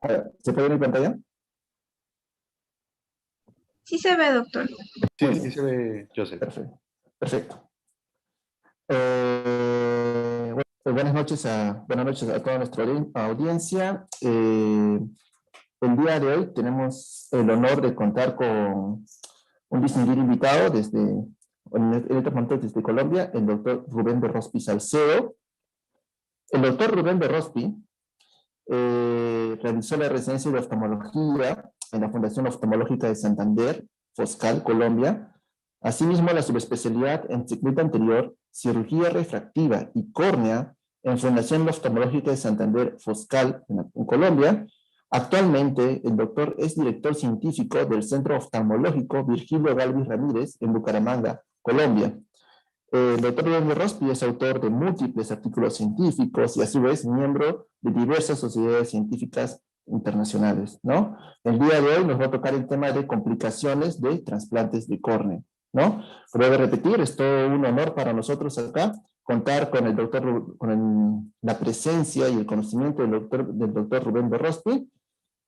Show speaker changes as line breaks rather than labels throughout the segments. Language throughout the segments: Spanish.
A ver, ¿se puede ver mi pantalla?
Sí se ve, doctor.
Sí, sí se ve, Joseph.
Perfecto. Perfecto. Bueno, pues buenas noches a toda nuestra audiencia. El día de hoy tenemos el honor de contar con un distinguido invitado en este momento desde Colombia, el doctor Rubén de Rospi Salcedo. El doctor Rubén de Rospi realizó la residencia de oftalmología en la Fundación Oftalmológica de Santander, Foscal, Colombia. Asimismo, la subespecialidad en circuito anterior, cirugía refractiva y córnea en Fundación Oftalmológica de Santander, Foscal, en Colombia. Actualmente, el doctor es director científico del Centro Oftalmológico Virgilio Galvis Ramírez en Bucaramanga, Colombia. El doctor Rubén de Rospi es autor de múltiples artículos científicos y a su vez miembro de diversas sociedades científicas internacionales, ¿no? El día de hoy nos va a tocar el tema de complicaciones de trasplantes de córnea, ¿no? Pero de repetir, es todo un honor para nosotros acá contar con el doctor, la presencia y el conocimiento del doctor Rubén de Rospi,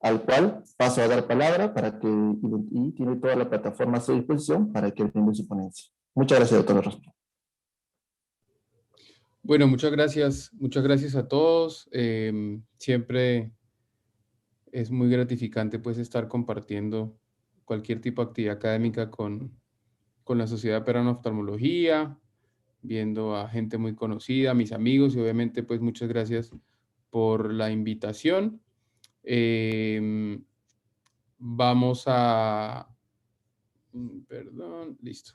al cual paso a dar palabra para que, y tiene toda la plataforma a su disposición para que brinde su ponencia. Muchas gracias, doctor Rospi.
Bueno, muchas gracias a todos. Siempre es muy gratificante pues estar compartiendo cualquier tipo de actividad académica con la Sociedad Peruana de Oftalmología, viendo a gente muy conocida, mis amigos, y obviamente pues muchas gracias por la invitación. Vamos a... Perdón, listo.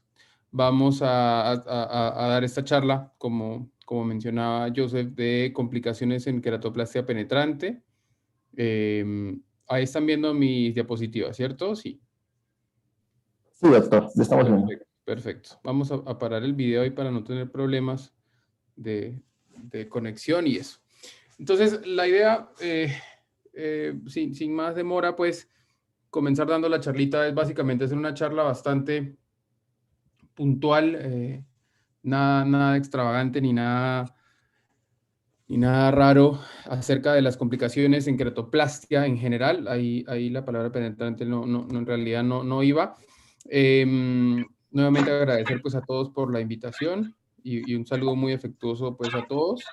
Vamos a dar esta charla, como mencionaba Joseph, de complicaciones en queratoplastia penetrante. Ahí están viendo mis diapositivas, ¿cierto? Sí.
Sí, doctor, le estamos viendo.
Perfecto. Vamos a parar el video ahí para no tener problemas de conexión y eso. Entonces, la idea, sin más demora, pues, comenzar dando la charlita es básicamente hacer una charla bastante puntual, nada extravagante ni nada raro acerca de las complicaciones en queratoplastia en general. Ahí la palabra penetrante en realidad no iba. Nuevamente agradecer pues a todos por la invitación y un saludo muy afectuoso pues a todos.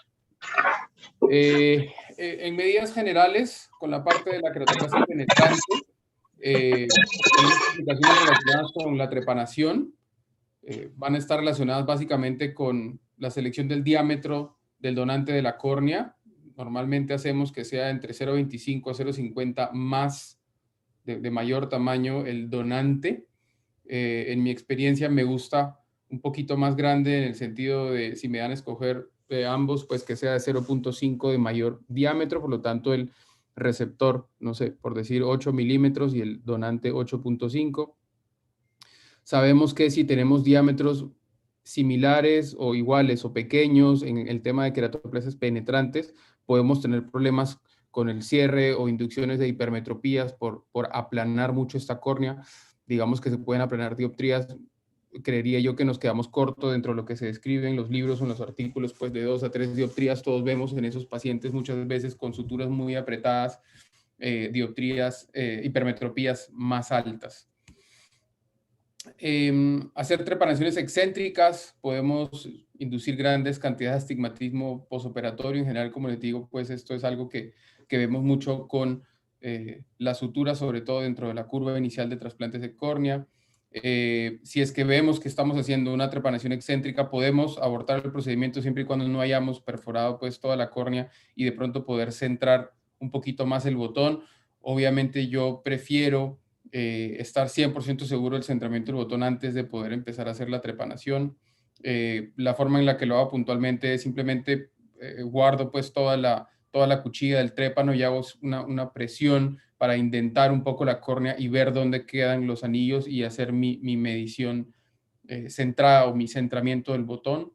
En medidas generales, con la parte de la queratoplastia penetrante, tenemos complicaciones relacionadas con la trepanación. Van a estar relacionadas básicamente con la selección del diámetro del donante de la córnea. Normalmente hacemos que sea entre 0,25 a 0,50 más de mayor tamaño el donante. En mi experiencia me gusta un poquito más grande en el sentido de si me dan a escoger ambos, pues que sea de 0,5 de mayor diámetro, por lo tanto el receptor, no sé, por decir 8 milímetros y el donante 8,5. Sabemos que si tenemos diámetros similares o iguales o pequeños en el tema de queratoplasias penetrantes, podemos tener problemas con el cierre o inducciones de hipermetropías por aplanar mucho esta córnea. Digamos que se pueden aplanar dioptrías. Creería yo que nos quedamos cortos dentro de lo que se describe en los libros o en los artículos, pues de 2 a 3 dioptrías. Todos vemos en esos pacientes muchas veces con suturas muy apretadas, dioptrías, hipermetropías más altas. Hacer trepanaciones excéntricas, podemos inducir grandes cantidades de astigmatismo posoperatorio. En general, como les digo, pues esto es algo que vemos mucho con la sutura, sobre todo dentro de la curva inicial de trasplantes de córnea. Si es que vemos que estamos haciendo una trepanación excéntrica, podemos abortar el procedimiento siempre y cuando no hayamos perforado pues toda la córnea y de pronto poder centrar un poquito más el botón. Obviamente yo prefiero estar 100% seguro del centramiento del botón antes de poder empezar a hacer la trepanación. La forma en la que lo hago puntualmente es simplemente guardo pues toda la cuchilla del trépano y hago una presión para indentar un poco la córnea y ver dónde quedan los anillos y hacer mi medición centrada o mi centramiento del botón.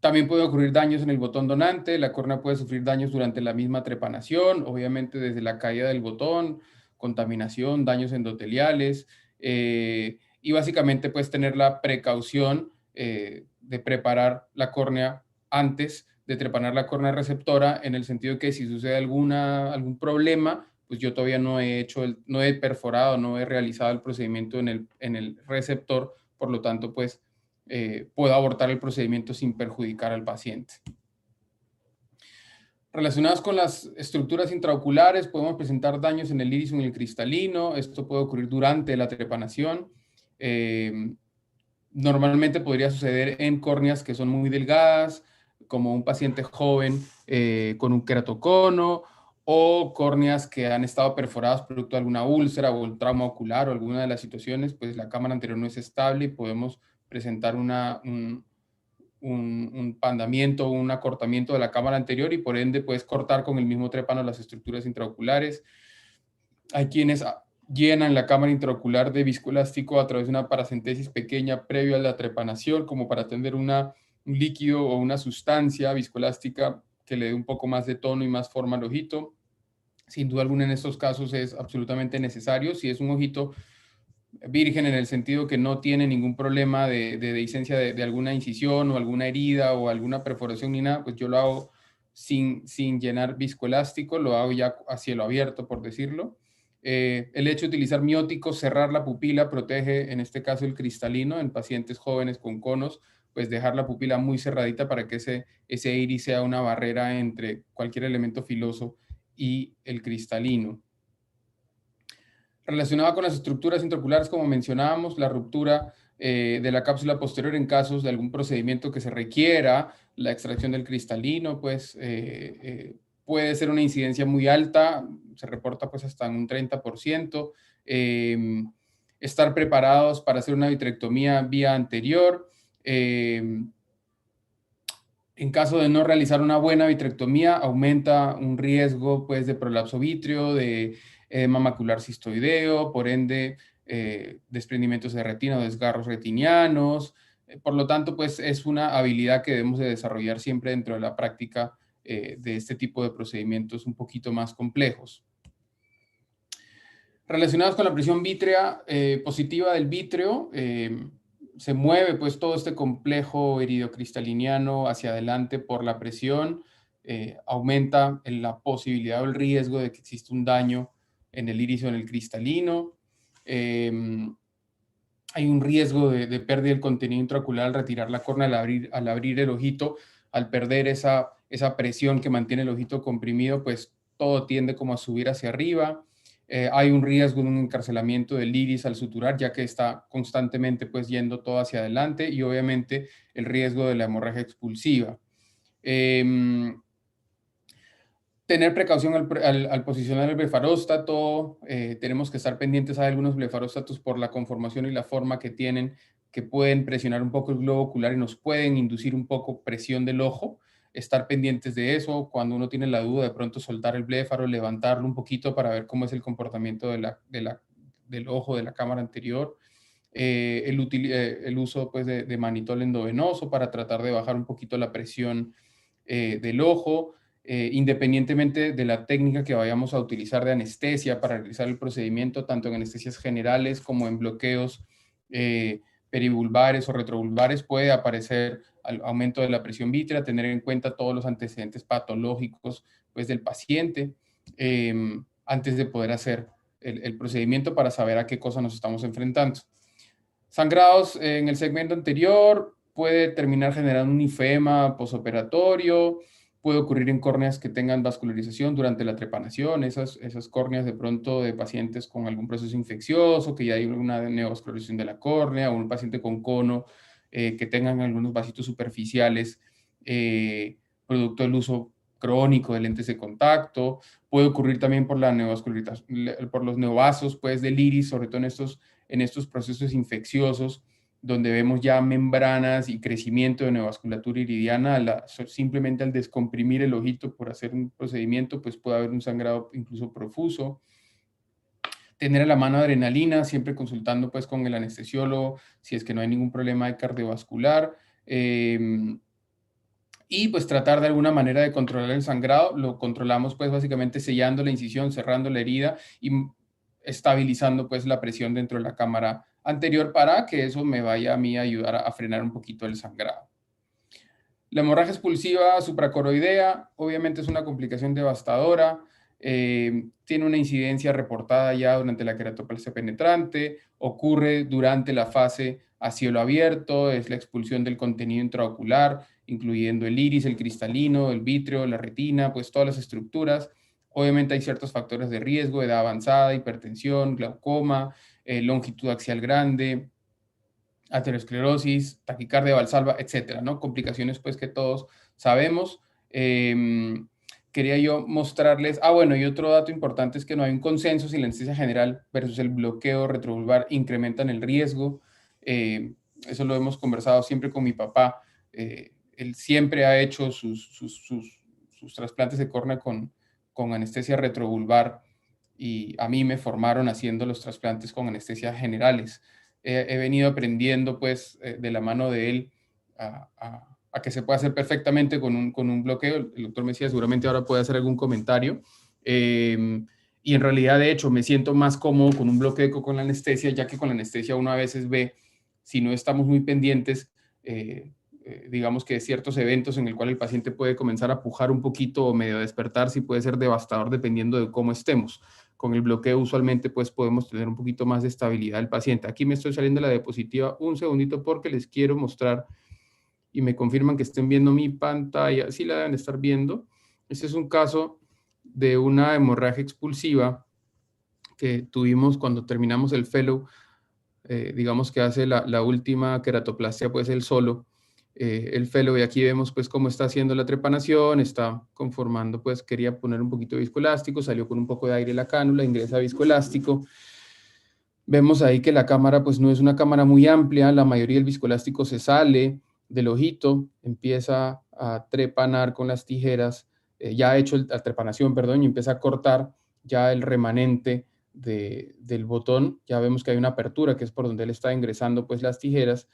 También puede ocurrir daños en el botón donante. La córnea puede sufrir daños durante la misma trepanación, obviamente desde la caída del botón, contaminación, daños endoteliales, y básicamente puedes tener la precaución de preparar la córnea antes trepanar la córnea receptora, en el sentido que si sucede algún problema, pues yo todavía no he perforado, no he realizado el procedimiento en el receptor, por lo tanto, pues puedo abortar el procedimiento sin perjudicar al paciente. Relacionados con las estructuras intraoculares, podemos presentar daños en el iris o en el cristalino. Esto puede ocurrir durante la trepanación. Normalmente podría suceder en córneas que son muy delgadas, como un paciente joven con un queratocono, o córneas que han estado perforadas producto de alguna úlcera o un trauma ocular o alguna de las situaciones, pues la cámara anterior no es estable y podemos presentar un pandamiento o un acortamiento de la cámara anterior y por ende puedes cortar con el mismo trépano las estructuras intraoculares. Hay quienes llenan la cámara intraocular de viscoelástico a través de una paracentesis pequeña previo a la trepanación, como para tener un líquido o una sustancia viscoelástica que le dé un poco más de tono y más forma al ojito. Sin duda alguna en estos casos es absolutamente necesario. Si es un ojito virgen en el sentido que no tiene ningún problema de dehiscencia de alguna incisión o alguna herida o alguna perforación ni nada, pues yo lo hago sin llenar viscoelástico, lo hago ya a cielo abierto, por decirlo. El hecho de utilizar mióticos, cerrar la pupila, protege en este caso el cristalino en pacientes jóvenes con conos, pues dejar la pupila muy cerradita para que ese iris sea una barrera entre cualquier elemento filoso y el cristalino. Relacionado con las estructuras intraoculares, como mencionábamos, la ruptura de la cápsula posterior en casos de algún procedimiento que se requiera la extracción del cristalino, pues puede ser una incidencia muy alta, se reporta pues hasta en un 30%. Estar preparados para hacer una vitrectomía vía anterior. En caso de no realizar una buena vitrectomía, aumenta un riesgo pues, de prolapso vítreo, de edema macular cistoideo, por ende, desprendimientos de retina o desgarros retinianos. Por lo tanto, pues es una habilidad que debemos de desarrollar siempre dentro de la práctica de este tipo de procedimientos un poquito más complejos. Relacionados con la presión vítrea positiva del vítreo, se mueve pues todo este complejo iridocristaliniano hacia adelante por la presión, aumenta la posibilidad o el riesgo de que exista un daño en el iris o en el cristalino. Hay un riesgo de pérdida del contenido intraocular al retirar la córnea, al abrir el ojito, al perder esa presión que mantiene el ojito comprimido, pues todo tiende como a subir hacia arriba. Hay un riesgo de un encarcelamiento del iris al suturar, ya que está constantemente pues yendo todo hacia adelante, y obviamente el riesgo de la hemorragia expulsiva. Tener precaución al posicionar el blefaróstato. Tenemos que estar pendientes a algunos blefaróstatos por la conformación y la forma que tienen, que pueden presionar un poco el globo ocular y nos pueden inducir un poco presión del ojo. Estar pendientes de eso. Cuando uno tiene la duda, de pronto soltar el bléfaro, levantarlo un poquito para ver cómo es el comportamiento del ojo de la cámara anterior. El uso pues, de manitol endovenoso para tratar de bajar un poquito la presión del ojo. Independientemente de la técnica que vayamos a utilizar de anestesia para realizar el procedimiento, tanto en anestesias generales como en bloqueos perivulvares o retrovulvares, puede aparecer aumento de la presión vítrea, tener en cuenta todos los antecedentes patológicos pues, del paciente antes de poder hacer el procedimiento para saber a qué cosa nos estamos enfrentando. Sangrados en el segmento anterior puede terminar generando un ifema posoperatorio. Puede ocurrir en córneas que tengan vascularización durante la trepanación, esas córneas de pronto de pacientes con algún proceso infeccioso, que ya hay una neovascularización de la córnea, o un paciente con cono, que tengan algunos vasitos superficiales, producto del uso crónico de lentes de contacto. Puede ocurrir también por la neovascularización, por los neovasos pues, del iris, sobre todo en estos procesos infecciosos, donde vemos ya membranas y crecimiento de neovasculatura iridiana. Simplemente al descomprimir el ojito por hacer un procedimiento, pues puede haber un sangrado incluso profuso. Tener a la mano adrenalina, siempre consultando pues con el anestesiólogo, si es que no hay ningún problema de cardiovascular. Y pues tratar de alguna manera de controlar el sangrado. Lo controlamos pues básicamente sellando la incisión, cerrando la herida y estabilizando pues la presión dentro de la cámara anterior para que eso me vaya a mí a ayudar a frenar un poquito el sangrado. La hemorragia expulsiva supracoroidea obviamente es una complicación devastadora, tiene una incidencia reportada ya durante la queratoplasia penetrante, ocurre durante la fase a cielo abierto, es la expulsión del contenido intraocular, incluyendo el iris, el cristalino, el vítreo, la retina, pues todas las estructuras. Obviamente hay ciertos factores de riesgo, edad avanzada, hipertensión, glaucoma, longitud axial grande, aterosclerosis, taquicardia valsalva, etcétera, ¿no? Complicaciones, pues, que todos sabemos. Quería yo mostrarles, bueno, y otro dato importante es que no hay un consenso si la anestesia general versus el bloqueo retrovulvar incrementan el riesgo. Eso lo hemos conversado siempre con mi papá. Él siempre ha hecho sus trasplantes de córnea con anestesia retrovulvar y a mí me formaron haciendo los trasplantes con anestesia generales. He venido aprendiendo pues de la mano de él a que se puede hacer perfectamente con un bloqueo. El doctor me decía, seguramente ahora puede hacer algún comentario. Y en realidad, de hecho, me siento más cómodo con un bloqueo que con la anestesia, ya que con la anestesia uno a veces ve, si no estamos muy pendientes, digamos que ciertos eventos en el cual el paciente puede comenzar a pujar un poquito o medio despertar, sí puede ser devastador dependiendo de cómo estemos. Con el bloqueo usualmente pues podemos tener un poquito más de estabilidad del paciente. Aquí me estoy saliendo de la diapositiva un segundito porque les quiero mostrar y me confirman que estén viendo mi pantalla. Sí la deben estar viendo. Este es un caso de una hemorragia expulsiva que tuvimos cuando terminamos el fellow, digamos que hace la última queratoplastia pues él solo. El fellow, y aquí vemos pues cómo está haciendo la trepanación, está conformando, pues quería poner un poquito de viscoelástico, salió con un poco de aire la cánula, ingresa viscoelástico. Vemos ahí que la cámara pues no es una cámara muy amplia, la mayoría del viscoelástico se sale del ojito, empieza a trepanar con las tijeras, ya ha hecho la trepanación, perdón, y empieza a cortar ya el remanente del botón. Ya vemos que hay una apertura que es por donde él está ingresando pues las tijeras.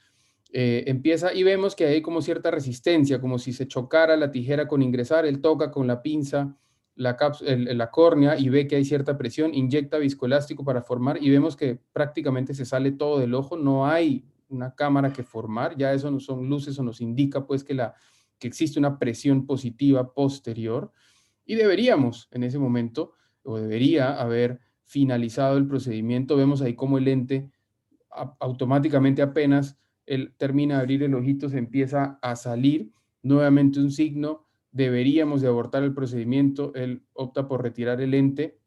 Empieza y vemos que hay como cierta resistencia, como si se chocara la tijera con ingresar, él toca con la pinza la córnea y ve que hay cierta presión, inyecta viscoelástico para formar y vemos que prácticamente se sale todo del ojo, no hay una cámara que formar, ya eso no son luces o nos indica pues que existe una presión positiva posterior y deberíamos en ese momento, o debería haber finalizado el procedimiento. Vemos ahí como el lente automáticamente apenas él termina de abrir el ojito, se empieza a salir nuevamente un signo, deberíamos de abortar el procedimiento, él opta por retirar el lente.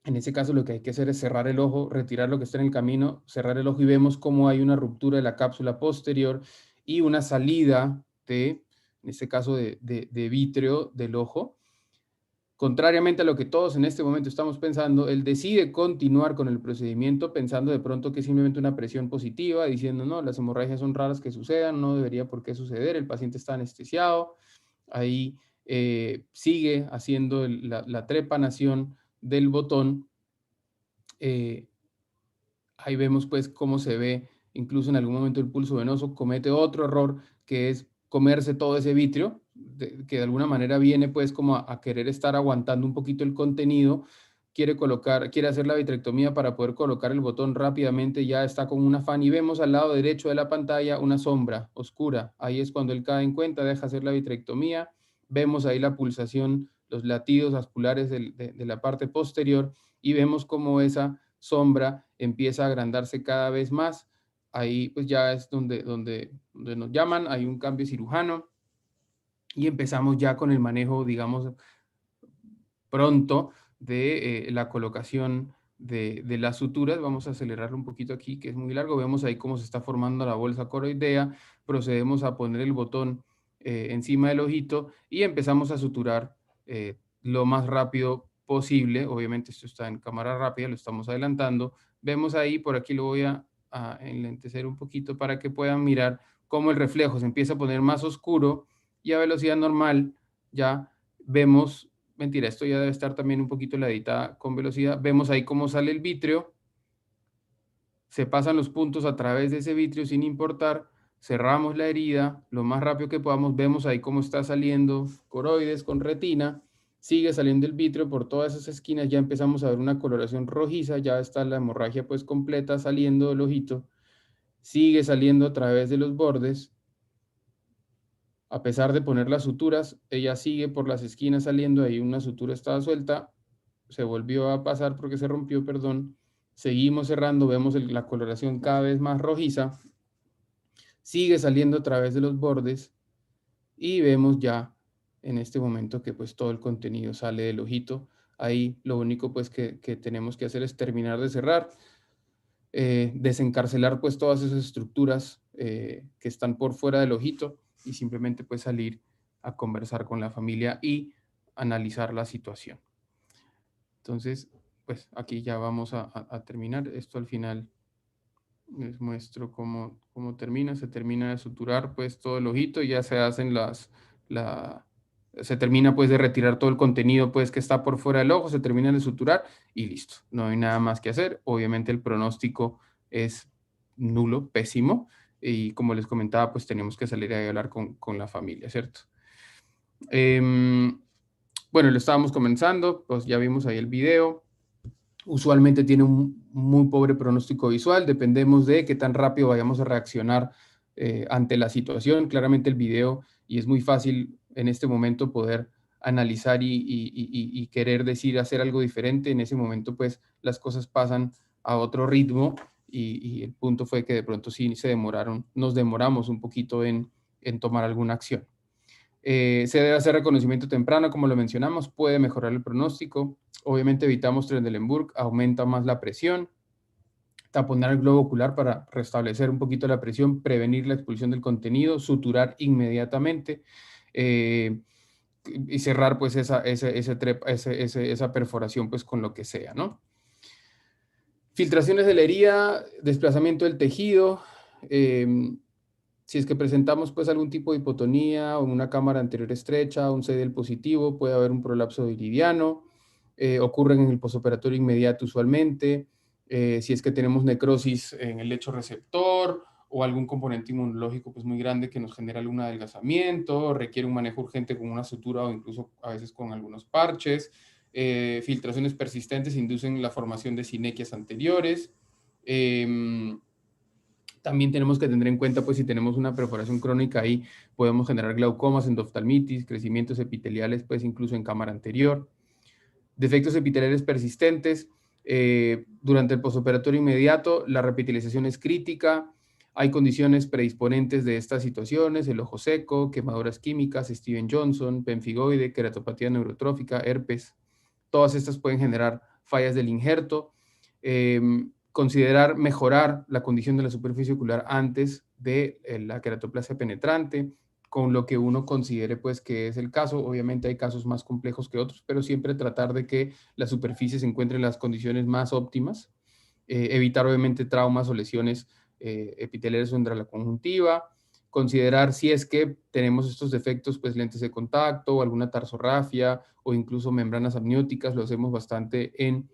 En ese caso lo que hay que hacer es cerrar el ojo, retirar lo que está en el camino, cerrar el ojo y vemos cómo hay una ruptura de la cápsula posterior y una salida en este caso de vítreo del ojo. Contrariamente a lo que todos en este momento estamos pensando, él decide continuar con el procedimiento pensando de pronto que es simplemente una presión positiva, diciendo, no, las hemorragias son raras que sucedan, no debería por qué suceder, el paciente está anestesiado. Ahí sigue haciendo la trepanación del botón. Ahí vemos pues cómo se ve, incluso en algún momento el pulso venoso comete otro error que es comerse todo ese vitrio, que de alguna manera viene pues como a querer estar aguantando un poquito el contenido, quiere hacer la vitrectomía para poder colocar el botón rápidamente, ya está con un afán y vemos al lado derecho de la pantalla una sombra oscura, ahí es cuando él cae en cuenta, deja hacer la vitrectomía, vemos ahí la pulsación, los latidos vasculares de la parte posterior y vemos como esa sombra empieza a agrandarse cada vez más. Ahí pues ya es donde nos llaman, hay un cambio cirujano y empezamos ya con el manejo, digamos, pronto de la colocación de las suturas. Vamos a acelerarlo un poquito aquí, que es muy largo. Vemos ahí cómo se está formando la bolsa coroidea. Procedemos a poner el botón encima del ojito y empezamos a suturar lo más rápido posible. Obviamente esto está en cámara rápida, lo estamos adelantando. Vemos ahí, por aquí lo voy a enlentecer un poquito para que puedan mirar cómo el reflejo se empieza a poner más oscuro y a velocidad normal ya vemos, mentira, esto ya debe estar también un poquito la editada con velocidad, vemos ahí cómo sale el vítreo, se pasan los puntos a través de ese vítreo sin importar, cerramos la herida lo más rápido que podamos, vemos ahí cómo está saliendo coroides con retina, sigue saliendo el vítreo por todas esas esquinas, ya empezamos a ver una coloración rojiza, ya está la hemorragia pues completa saliendo del ojito, sigue saliendo a través de los bordes. A pesar de poner las suturas, ella sigue por las esquinas saliendo, ahí una sutura estaba suelta, se volvió a pasar porque se rompió, perdón. Seguimos cerrando, vemos la coloración cada vez más rojiza, sigue saliendo a través de los bordes y vemos ya en este momento que pues todo el contenido sale del ojito. Ahí lo único pues que tenemos que hacer es terminar de cerrar, desencarcelar pues todas esas estructuras que están por fuera del ojito y simplemente pues salir a conversar con la familia y analizar la situación. Entonces, pues aquí ya vamos a terminar. Esto al final les muestro cómo termina. Se termina de suturar pues todo el ojito y ya se hacen se termina pues de retirar todo el contenido pues que está por fuera del ojo, se termina de suturar y listo. No hay nada más que hacer. Obviamente el pronóstico es nulo, pésimo. Y como les comentaba, pues tenemos que salir a hablar con la familia, ¿cierto? Bueno, lo estábamos comenzando, pues ya vimos ahí el video. Usualmente tiene un muy pobre pronóstico visual, dependemos de qué tan rápido vayamos a reaccionar ante la situación. Claramente el video, y es muy fácil en este momento poder analizar y querer hacer algo diferente. En ese momento, pues, las cosas pasan a otro ritmo y el punto fue que de pronto sí nos demoramos un poquito en tomar alguna acción. Se debe hacer reconocimiento temprano, como lo mencionamos, puede mejorar el pronóstico. Obviamente evitamos Trendelenburg, aumenta más la presión. Taponar el globo ocular para restablecer un poquito la presión, prevenir la expulsión del contenido, suturar inmediatamente y cerrar pues esa perforación pues con lo que sea, ¿no? Filtraciones de la herida, desplazamiento del tejido. Si es que presentamos pues algún tipo de hipotonía o una cámara anterior estrecha, un CDL positivo, puede haber un prolapso iridiano, ocurren en el posoperatorio inmediato usualmente. Si es que tenemos necrosis en el lecho receptor o algún componente inmunológico pues muy grande que nos genera algún adelgazamiento, requiere un manejo urgente con una sutura o incluso a veces con algunos parches. Filtraciones persistentes inducen la formación de sinequias anteriores. También tenemos que tener en cuenta, pues, si tenemos una perforación crónica ahí, podemos generar glaucomas, endoftalmitis, crecimientos epiteliales, pues, incluso en cámara anterior. Defectos epiteliales persistentes. Durante el posoperatorio inmediato, la repitelización es crítica. Hay condiciones predisponentes de estas situaciones, el ojo seco, quemaduras químicas, Steven Johnson, pemfigoide, queratopatía neurotrófica, herpes. Todas estas pueden generar fallas del injerto. Considerar mejorar la condición de la superficie ocular antes de la queratoplasia penetrante, con lo que uno considere pues que es el caso. Obviamente hay casos más complejos que otros, pero siempre tratar de que la superficie se encuentre en las condiciones más óptimas. Evitar obviamente traumas o lesiones epiteliales contra la conjuntiva. Considerar si es que tenemos estos defectos, pues lentes de contacto o alguna tarsorrafia o incluso membranas amnióticas. Lo hacemos bastante en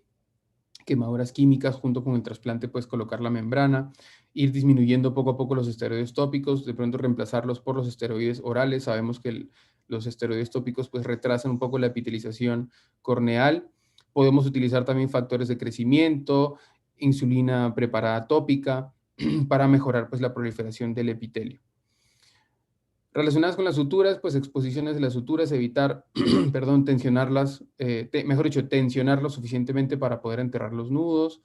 quemaduras químicas, junto con el trasplante, pues colocar la membrana, ir disminuyendo poco a poco los esteroides tópicos, de pronto reemplazarlos por los esteroides orales. Sabemos que los esteroides tópicos pues retrasan un poco la epitelización corneal. Podemos utilizar también factores de crecimiento, insulina preparada tópica, para mejorar pues la proliferación del epitelio. Relacionadas con las suturas, pues exposiciones de las suturas, evitar, perdón, tensionarlas, mejor dicho, tensionarlas suficientemente para poder enterrar los nudos.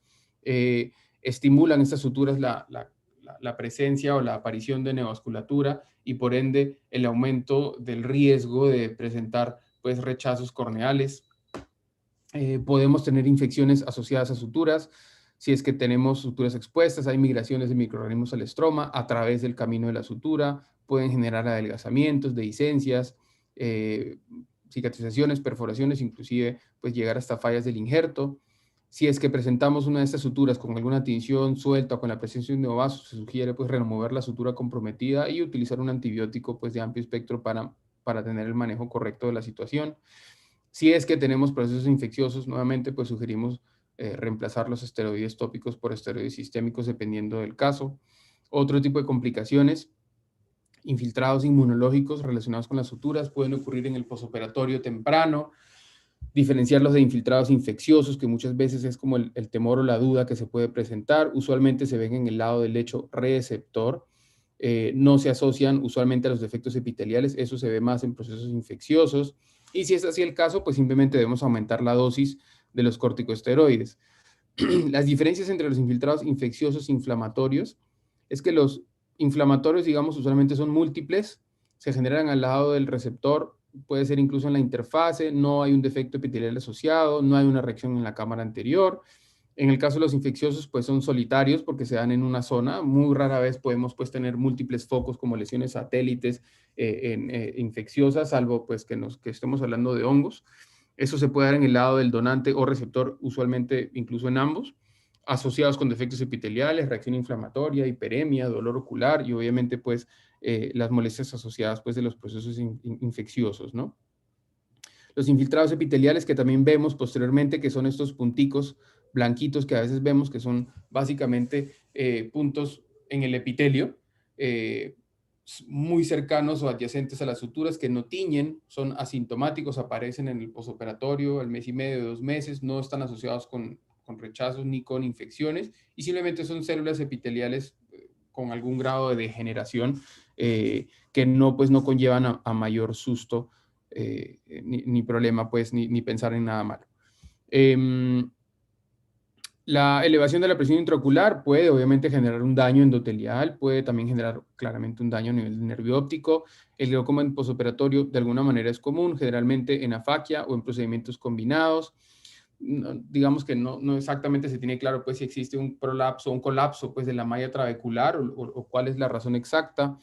Estimulan estas suturas la presencia o la aparición de neovasculatura y por ende el aumento del riesgo de presentar pues rechazos corneales. Podemos tener infecciones asociadas a suturas. Si es que tenemos suturas expuestas, hay migraciones de microorganismos al estroma a través del camino de la sutura, pueden generar adelgazamientos, dehiscencias, cicatrizaciones, perforaciones, inclusive pues llegar hasta fallas del injerto. Si es que presentamos una de estas suturas con alguna tinción suelta o con la presencia de un neovaso, se sugiere pues remover la sutura comprometida y utilizar un antibiótico pues de amplio espectro para tener el manejo correcto de la situación. Si es que tenemos procesos infecciosos, nuevamente pues sugerimos reemplazar los esteroides tópicos por esteroides sistémicos dependiendo del caso. Otro tipo de complicaciones, infiltrados inmunológicos relacionados con las suturas, pueden ocurrir en el posoperatorio temprano. Diferenciarlos de infiltrados infecciosos, que muchas veces es como el temor o la duda que se puede presentar. Usualmente se ven en el lado del lecho receptor. no se asocian usualmente a los defectos epiteliales, eso se ve más en procesos infecciosos, y si es así el caso, pues simplemente debemos aumentar la dosis de los corticosteroides. Las diferencias entre los infiltrados infecciosos e inflamatorios es que los inflamatorios, digamos, usualmente son múltiples, se generan al lado del receptor, puede ser incluso en la interfase, no hay un defecto epitelial asociado, no hay una reacción en la cámara anterior. En el caso de los infecciosos, pues son solitarios porque se dan en una zona. Muy rara vez podemos pues tener múltiples focos como lesiones satélites infecciosas, salvo pues que estemos hablando de hongos. Eso se puede dar en el lado del donante o receptor, usualmente incluso en ambos, asociados con defectos epiteliales, reacción inflamatoria, hiperemia, dolor ocular y obviamente pues las molestias asociadas pues de los procesos infecciosos, ¿no? Los infiltrados epiteliales que también vemos posteriormente, que son estos punticos blanquitos que a veces vemos que son básicamente puntos en el epitelio, muy cercanos o adyacentes a las suturas que no tiñen, son asintomáticos, aparecen en el posoperatorio al mes y medio, 2 meses, no están asociados con rechazos ni con infecciones y simplemente son células epiteliales con algún grado de degeneración que no, pues, no conllevan a mayor susto ni problema, pues, ni pensar en nada malo. La elevación de la presión intraocular puede obviamente generar un daño endotelial, puede también generar claramente un daño a nivel del nervio óptico. El glaucoma en posoperatorio de alguna manera es común, generalmente en afaquia o en procedimientos combinados. Digamos que no exactamente se tiene claro pues si existe un prolapso o un colapso pues de la malla trabecular o cuál es la razón exacta.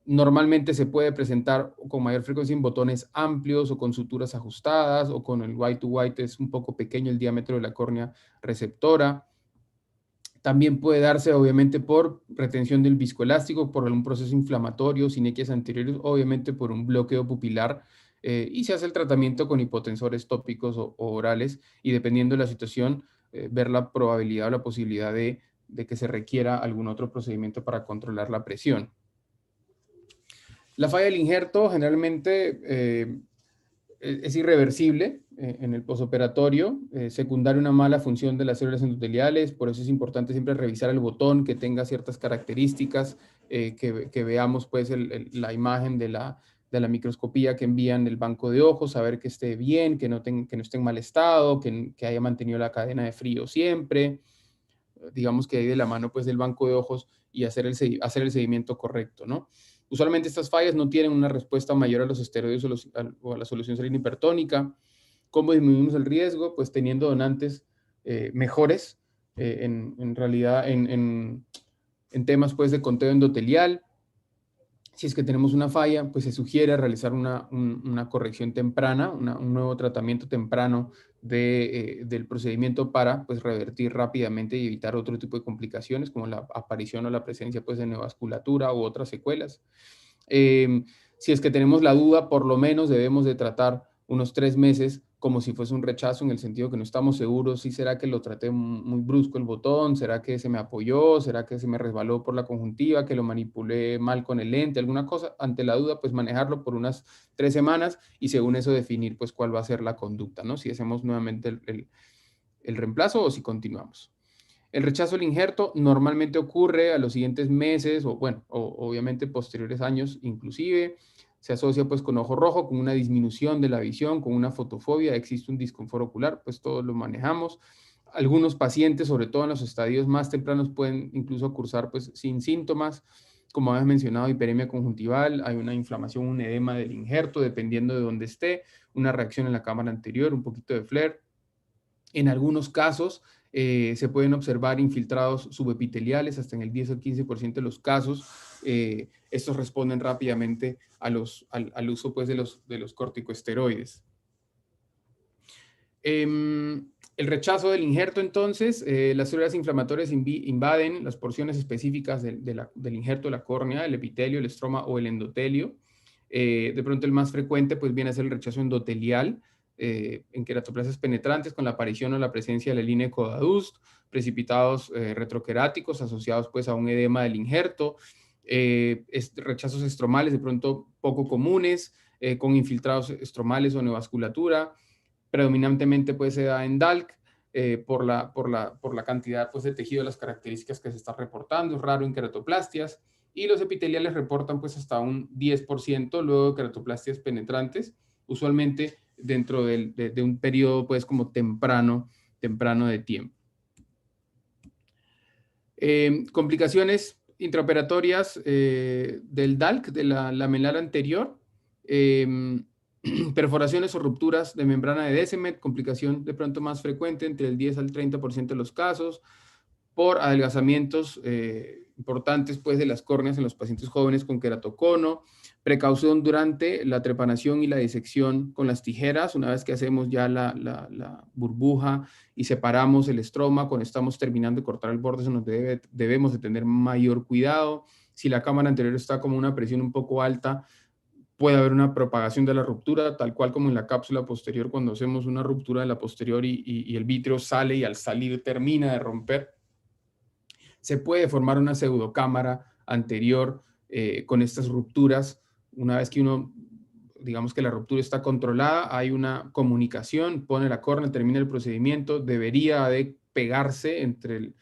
Normalmente se puede presentar con mayor frecuencia en botones amplios o con suturas ajustadas o con el white to white es un poco pequeño el diámetro de la córnea receptora. También puede darse obviamente por retención del viscoelástico, por algún proceso inflamatorio, sinequias anteriores, obviamente por un bloqueo pupilar y se hace el tratamiento con hipotensores tópicos o orales y dependiendo de la situación ver la probabilidad o la posibilidad de que se requiera algún otro procedimiento para controlar la presión. La falla del injerto generalmente es irreversible en el posoperatorio, secundaria una mala función de las células endoteliales, por eso es importante siempre revisar el botón que tenga ciertas características, que veamos pues la imagen de la microscopía que envían del banco de ojos, saber que esté bien, que no esté en mal estado, que haya mantenido la cadena de frío siempre, digamos que hay de la mano pues del banco de ojos y hacer el seguimiento correcto, ¿no? Usualmente estas fallas no tienen una respuesta mayor a los esteroides o a la solución salina hipertónica. ¿Cómo disminuimos el riesgo? Pues teniendo donantes mejores, en realidad en temas pues de conteo endotelial. Si es que tenemos una falla, pues se sugiere realizar una corrección temprana, un nuevo tratamiento temprano del procedimiento para pues, revertir rápidamente y evitar otro tipo de complicaciones como la aparición o la presencia pues, de neovasculatura u otras secuelas. Si es que tenemos la duda, por lo menos debemos de tratar unos 3 meses como si fuese un rechazo en el sentido que no estamos seguros si será que lo traté muy brusco el botón, será que se me apoyó, será que se me resbaló por la conjuntiva, que lo manipulé mal con el lente, alguna cosa. Ante la duda, pues manejarlo por unas 3 semanas y según eso definir pues cuál va a ser la conducta, ¿no? Si hacemos nuevamente el reemplazo o si continuamos. El rechazo del injerto normalmente ocurre a los siguientes meses o bueno, obviamente posteriores años inclusive. Se asocia pues con ojo rojo, con una disminución de la visión, con una fotofobia, existe un disconfort ocular, pues todos lo manejamos. Algunos pacientes, sobre todo en los estadios más tempranos, pueden incluso cursar pues sin síntomas, como habías mencionado, hiperemia conjuntival, hay una inflamación, un edema del injerto, dependiendo de dónde esté, una reacción en la cámara anterior, un poquito de flare. En algunos casos se pueden observar infiltrados subepiteliales, hasta en el 10 o 15% de los casos. Estos responden rápidamente al uso pues, de los corticosteroides. El rechazo del injerto, entonces, las células inflamatorias invaden las porciones específicas del injerto, la córnea, el epitelio, el estroma o el endotelio. De pronto el más frecuente pues, viene a ser el rechazo endotelial, en queratoplasias penetrantes con la aparición o la presencia de la línea de Coda-Dust, precipitados retroqueráticos asociados pues, a un edema del injerto, rechazos estromales de pronto poco comunes, con infiltrados estromales o neovasculatura, predominantemente pues, se da en DALC, por la cantidad pues, de tejido, las características que se están reportando, es raro en queratoplastias. y los epiteliales reportan pues hasta un 10% luego de queratoplastias penetrantes, usualmente dentro de un periodo pues como temprano de tiempo. Complicaciones intraoperatorias del DALC, de la lamelar anterior, perforaciones o rupturas de membrana de Descemet, complicación de pronto más frecuente, entre el 10 al 30% de los casos, por adelgazamientos importantes pues, de las córneas en los pacientes jóvenes con queratocono, precaución durante la trepanación y la disección con las tijeras, una vez que hacemos ya la burbuja y separamos el estroma, cuando estamos terminando de cortar el borde, debemos de tener mayor cuidado. Si la cámara anterior está como una presión un poco alta, puede haber una propagación de la ruptura, tal cual como en la cápsula posterior, cuando hacemos una ruptura de la posterior y el vítreo sale y al salir termina de romper. Se puede formar una pseudocámara anterior con estas rupturas. Una vez que uno, digamos que la ruptura está controlada, hay una comunicación, pone la córnea, termina el procedimiento, debería de pegarse entre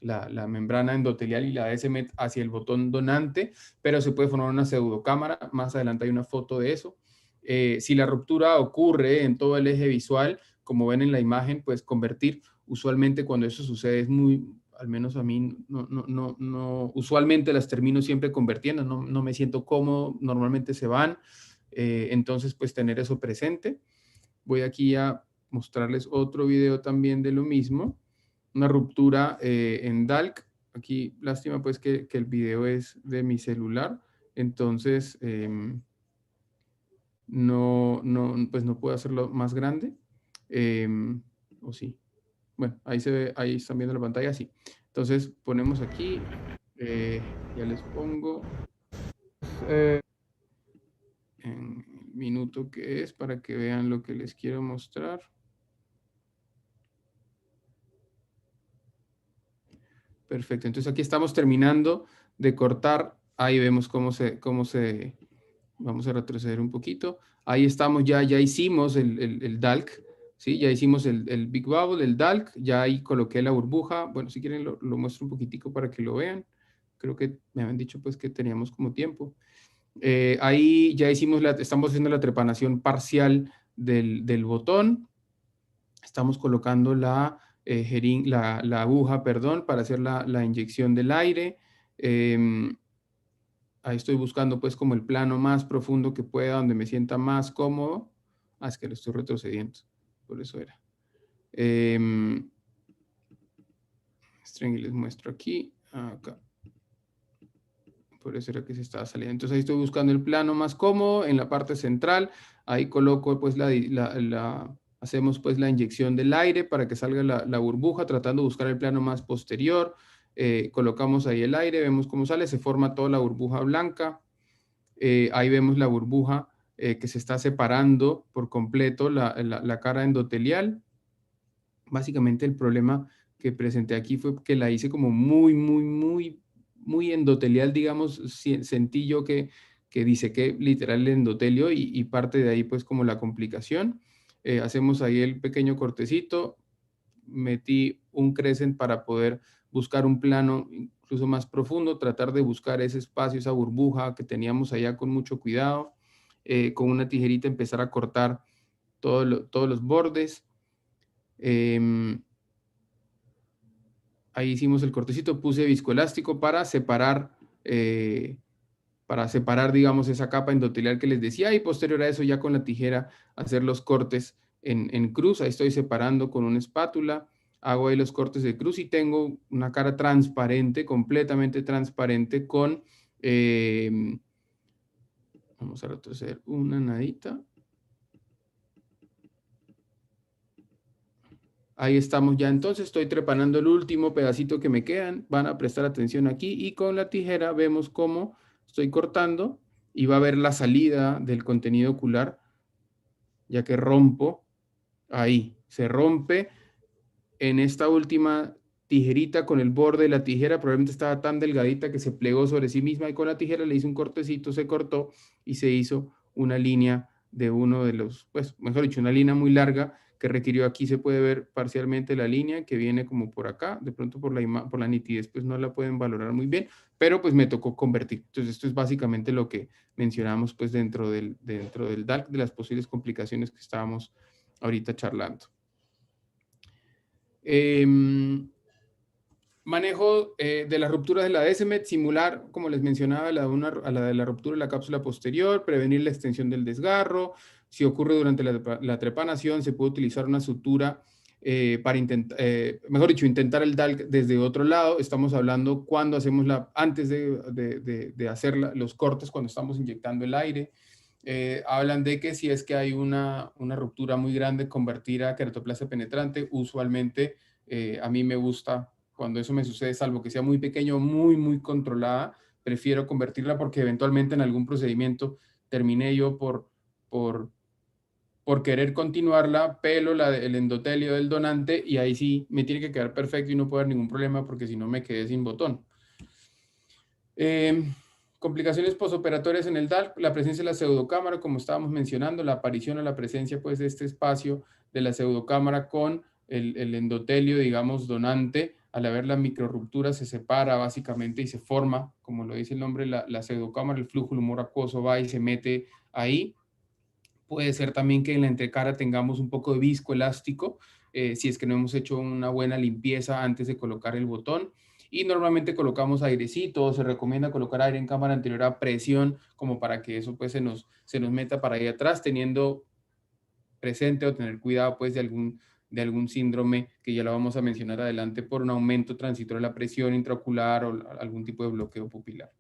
la membrana endotelial y la Descemet hacia el botón donante, pero se puede formar una pseudocámara. Más adelante hay una foto de eso. Si la ruptura ocurre en todo el eje visual, como ven en la imagen, pues convertir. Usualmente cuando eso sucede es muy, al menos a mí, no usualmente las termino siempre convirtiendo, no me siento cómodo, normalmente se van. Entonces, pues tener eso presente. Voy aquí a mostrarles otro video también de lo mismo. Una ruptura en DALC. Aquí, lástima pues que el video es de mi celular. Entonces, pues no puedo hacerlo más grande. ¿O sí? Bueno, ahí se ve, ahí están viendo la pantalla, sí. Entonces, ponemos aquí, ya les pongo en el minuto que es para que vean lo que les quiero mostrar. Perfecto, entonces aquí estamos terminando de cortar, ahí vemos cómo se, vamos a retroceder un poquito, ahí estamos, ya hicimos el DALC, ¿sí? Ya hicimos el Big Bubble, el DALC, ya ahí coloqué la burbuja, bueno, si quieren lo muestro un poquitico para que lo vean, creo que me habían dicho pues que teníamos como tiempo. Ahí ya hicimos, estamos haciendo la trepanación parcial del botón, estamos colocando la aguja, perdón, para hacer la inyección del aire. Ahí estoy buscando pues como el plano más profundo que pueda, donde me sienta más cómodo. Es que lo estoy retrocediendo, por eso era. Les muestro aquí, acá. Por eso era que se estaba saliendo. Entonces ahí estoy buscando el plano más cómodo, en la parte central. Ahí coloco pues hacemos pues la inyección del aire para que salga la burbuja, tratando de buscar el plano más posterior. Colocamos ahí el aire, vemos cómo sale, se forma toda la burbuja blanca. Ahí vemos la burbuja que se está separando por completo la cara endotelial. Básicamente el problema que presenté aquí fue que la hice como muy endotelial, digamos. Sentí yo que disequé literal el endotelio y parte de ahí pues como la complicación. Hacemos ahí el pequeño cortecito, metí un crescent para poder buscar un plano incluso más profundo, tratar de buscar ese espacio, esa burbuja que teníamos allá con mucho cuidado, con una tijerita empezar a cortar todos los bordes. Ahí hicimos el cortecito, puse viscoelástico para separar, digamos, esa capa endotelial que les decía, y posterior a eso ya con la tijera hacer los cortes en cruz. Ahí estoy separando con una espátula, hago ahí los cortes de cruz y tengo una cara transparente, completamente transparente con, vamos a retroceder una nadita. Ahí estamos ya, entonces estoy trepanando el último pedacito que me quedan. Van a prestar atención aquí y con la tijera vemos cómo estoy cortando y va a ver la salida del contenido ocular, ya que rompo. Ahí, se rompe en esta última tijerita con el borde de la tijera. Probablemente estaba tan delgadita que se plegó sobre sí misma y con la tijera le hice un cortecito, se cortó y se hizo una línea de uno de los, pues mejor dicho, una línea muy larga que requirió. Aquí se puede ver parcialmente la línea que viene como por acá, de pronto por la nitidez pues no la pueden valorar muy bien, pero pues me tocó convertir. Entonces esto es básicamente lo que mencionamos pues dentro del DALC, de las posibles complicaciones que estábamos ahorita charlando. Manejo de las rupturas de la DSMED, simular, como les mencionaba, la de la ruptura de la cápsula posterior, prevenir la extensión del desgarro. Si ocurre durante la trepanación, se puede utilizar una sutura para intentar, mejor dicho, intentar el DALC desde otro lado. Estamos hablando cuando hacemos antes de hacer los cortes, cuando estamos inyectando el aire. Hablan de que si es que hay una ruptura muy grande, convertir a queratoplasia penetrante. Usualmente a mí me gusta, cuando eso me sucede, salvo que sea muy pequeño, muy controlada, prefiero convertirla porque eventualmente en algún procedimiento terminé yo por querer continuarla, pelo el endotelio del donante y ahí sí me tiene que quedar perfecto y no puede haber ningún problema porque si no me quedé sin botón. Complicaciones posoperatorias en el DALC, la presencia de la pseudocámara, como estábamos mencionando, la aparición o la presencia pues, de este espacio de la pseudocámara con el endotelio, digamos, donante. Al haber la microruptura se separa básicamente y se forma, como lo dice el nombre, la pseudocámara, el flujo humor acuoso va y se mete ahí. Puede ser también que en la entrecara tengamos un poco de viscoelástico, si es que no hemos hecho una buena limpieza antes de colocar el botón. Y normalmente colocamos airecito, se recomienda colocar aire en cámara anterior a presión, como para que eso pues se nos meta para ahí atrás, teniendo presente o tener cuidado pues de algún síndrome que ya lo vamos a mencionar adelante por un aumento transitorio de la presión intraocular o algún tipo de bloqueo pupilar.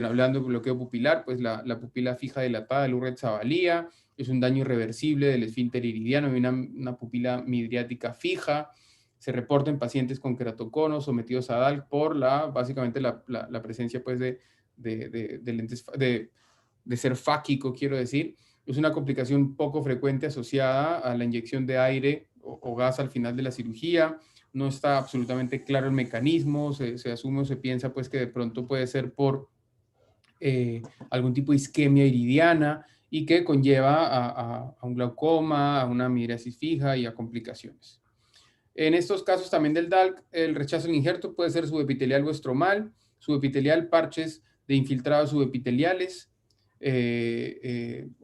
Hablando de bloqueo pupilar, pues la pupila fija dilatada del Urret-Zavalía es un daño irreversible del esfínter iridiano y una pupila midriática fija. Se reporta en pacientes con queratoconos sometidos a DALC por básicamente la presencia pues, de lentes de ser fáquico, quiero decir. Es una complicación poco frecuente asociada a la inyección de aire o gas al final de la cirugía. No está absolutamente claro el mecanismo, se asume o se piensa pues, que de pronto puede ser por algún tipo de isquemia iridiana y que conlleva a un glaucoma, a una midriasis fija y a complicaciones. En estos casos también del DALC, el rechazo al injerto puede ser subepitelial o estromal, subepitelial, parches de infiltrados subepiteliales,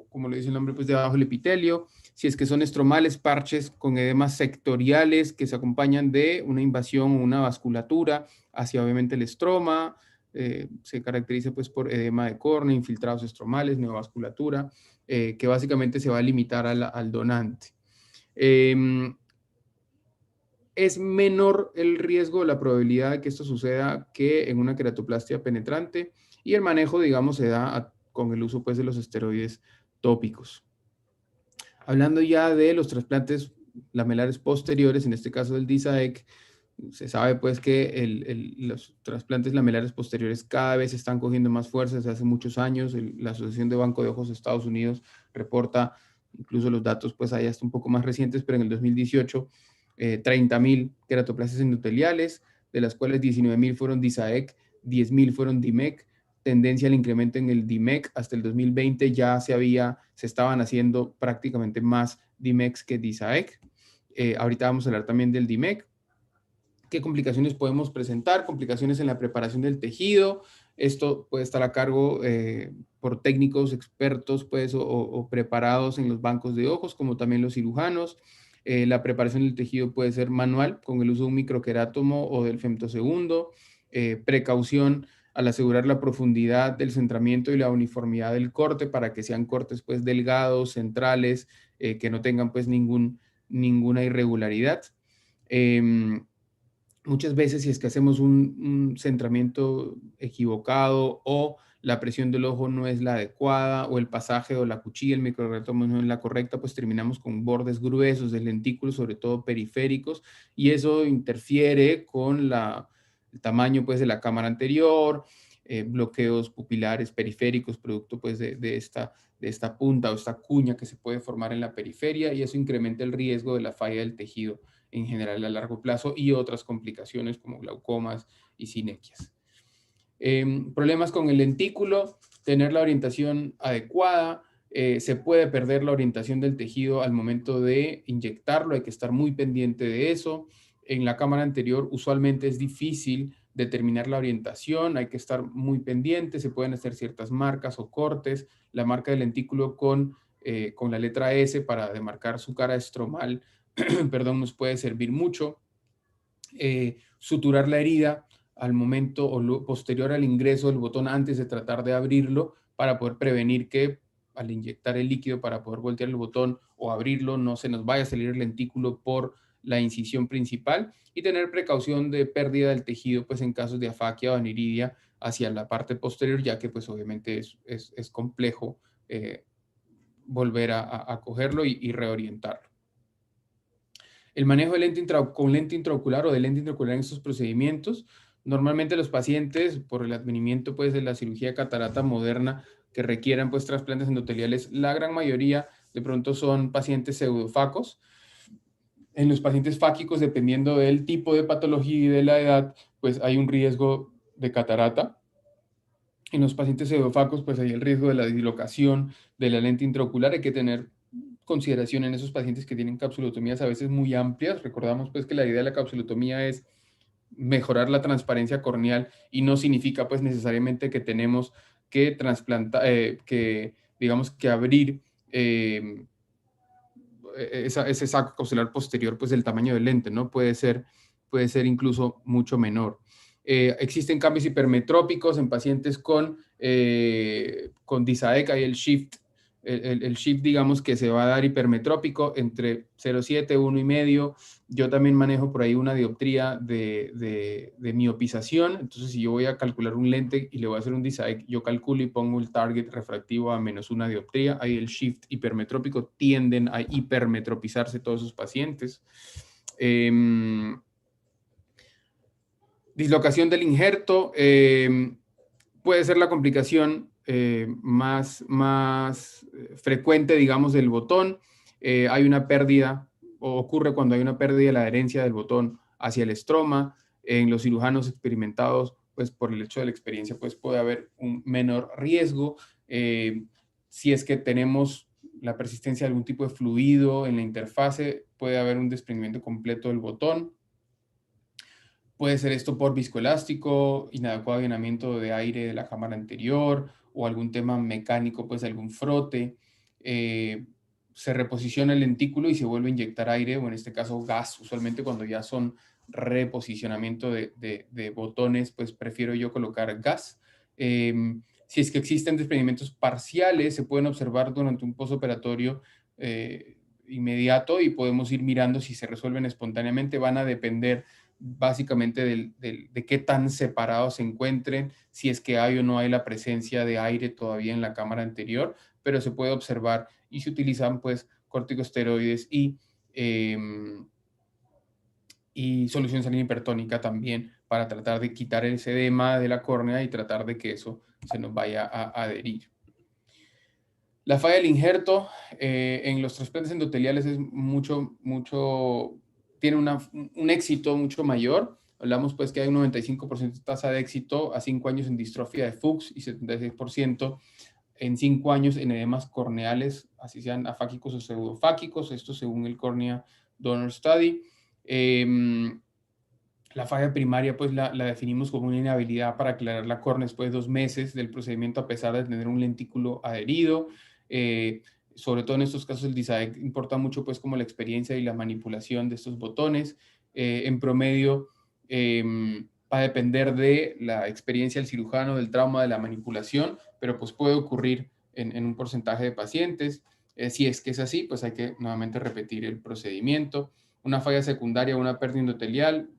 como le dice el nombre, pues debajo del epitelio. Si es que son estromales, parches con edemas sectoriales que se acompañan de una invasión o una vasculatura hacia obviamente el estroma. Se caracteriza pues por edema de córnea, infiltrados estromales, neovasculatura, que básicamente se va a limitar al donante. Es menor el riesgo, la probabilidad de que esto suceda que en una queratoplastia penetrante y el manejo, digamos, se da con el uso pues, de los esteroides tópicos. Hablando ya de los trasplantes lamelares posteriores, en este caso del DISAEC, se sabe pues que los trasplantes lamelares posteriores cada vez están cogiendo más fuerza desde hace muchos años. La Asociación de Banco de Ojos de Estados Unidos reporta, incluso los datos pues hay hasta un poco más recientes, pero en el 2018, 30,000 queratoplasias endoteliales, de las cuales 19,000 fueron DISAEC, 10,000 fueron DIMEC. Tendencia al incremento en el DIMEC. Hasta el 2020 ya se estaban haciendo prácticamente más DIMECs que DISAEC. Ahorita vamos a hablar también del DIMEC. ¿Qué complicaciones podemos presentar? Complicaciones en la preparación del tejido. Esto puede estar a cargo por técnicos expertos pues, o preparados en los bancos de ojos, como también los cirujanos. La preparación del tejido puede ser manual, con el uso de un microquerátomo o del femtosegundo. Precaución al asegurar la profundidad del centramiento y la uniformidad del corte para que sean cortes pues, delgados, centrales, que no tengan pues, ninguna irregularidad. Muchas veces si es que hacemos un centramiento equivocado o la presión del ojo no es la adecuada o el pasaje o la cuchilla, el microquerátomo no es la correcta, pues terminamos con bordes gruesos del lentículo, sobre todo periféricos, y eso interfiere con el tamaño pues, de la cámara anterior, bloqueos pupilares periféricos, producto pues, de esta punta o esta cuña que se puede formar en la periferia, y eso incrementa el riesgo de la falla del tejido en general a largo plazo y otras complicaciones como glaucomas y sinequias. Problemas con el lentículo, tener la orientación adecuada, Se puede perder la orientación del tejido al momento de inyectarlo, hay que estar muy pendiente de eso. En la cámara anterior usualmente es difícil determinar la orientación, hay que estar muy pendiente, se pueden hacer ciertas marcas o cortes. La marca del lentículo con la letra S para demarcar su cara estromal, perdón, nos puede servir mucho. Suturar la herida al momento o posterior al ingreso del botón antes de tratar de abrirlo para poder prevenir que al inyectar el líquido para poder voltear el botón o abrirlo no se nos vaya a salir el lentículo por la incisión principal, y tener precaución de pérdida del tejido pues en casos de afaquia o aniridia hacia la parte posterior, ya que pues obviamente es complejo volver a cogerlo y reorientarlo. El manejo de con lente intraocular o de lente intraocular en estos procedimientos, normalmente los pacientes por el advenimiento pues de la cirugía de catarata moderna que requieran pues trasplantes endoteliales, la gran mayoría de pronto son pacientes pseudofacos. En los pacientes fáquicos, dependiendo del tipo de patología y de la edad, pues hay un riesgo de catarata. En los pacientes pseudofacos, pues hay el riesgo de la dislocación de la lente intraocular. Hay que tener consideración en esos pacientes que tienen capsulotomías a veces muy amplias. Recordamos pues que la idea de la capsulotomía es mejorar la transparencia corneal y no significa pues necesariamente que tenemos que trasplantar, digamos que abrir ese saco capsular posterior pues del tamaño del lente, ¿no? Puede ser incluso mucho menor. Existen cambios hipermetrópicos en pacientes con DISAEC. Hay el shift, digamos, que se va a dar hipermetrópico entre 0,7, 1,5. Yo también manejo por ahí una dioptría de miopización. Entonces, si yo voy a calcular un lente y le voy a hacer un DISAEC, yo calculo y pongo el target refractivo a -1 dioptría. Ahí el shift hipermetrópico, tienden a hipermetropizarse todos esos pacientes. Dislocación del injerto puede ser la complicación más frecuente, digamos, del botón. Hay una pérdida, o ocurre cuando hay una pérdida de la adherencia del botón hacia el estroma. En los cirujanos experimentados, pues por el hecho de la experiencia, pues puede haber un menor riesgo. Si es que tenemos la persistencia de algún tipo de fluido en la interfase, puede haber un desprendimiento completo del botón. Puede ser esto por viscoelástico, inadecuado llenamiento de aire de la cámara anterior o algún tema mecánico, pues algún frote. Se reposiciona el lentículo y se vuelve a inyectar aire, o en este caso gas. Usualmente cuando ya son reposicionamiento de botones, pues prefiero yo colocar gas. Si es que existen desprendimientos parciales, se pueden observar durante un postoperatorio inmediato y podemos ir mirando si se resuelven espontáneamente. Van a depender básicamente de qué tan separados se encuentren, si es que hay o no hay la presencia de aire todavía en la cámara anterior, pero se puede observar y se utilizan pues corticosteroides y solución salina hipertónica también para tratar de quitar el edema de la córnea y tratar de que eso se nos vaya a adherir. La falla del injerto en los trasplantes endoteliales es tiene un éxito mucho mayor. Hablamos pues que hay un 95% de tasa de éxito a 5 años en distrofia de Fuchs y 76% en 5 años en edemas corneales, así sean afáquicos o pseudofáquicos, esto según el Cornea Donor Study. La falla primaria pues la definimos como una inhabilidad para aclarar la córnea después de 2 meses del procedimiento a pesar de tener un lentículo adherido. Sobre todo en estos casos el DISAEC importa mucho pues como la experiencia y la manipulación de estos botones. En promedio va a depender de la experiencia del cirujano, del trauma, de la manipulación, pero pues puede ocurrir en un porcentaje de pacientes. Si es que es así, pues hay que nuevamente repetir el procedimiento. Una falla secundaria o una pérdida endotelial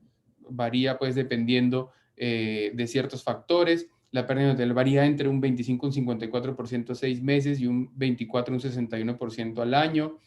varía pues dependiendo de ciertos factores. La pérdida endotelial varía entre un 25 y un 54% a 6 meses y un 24 y un 61% al año.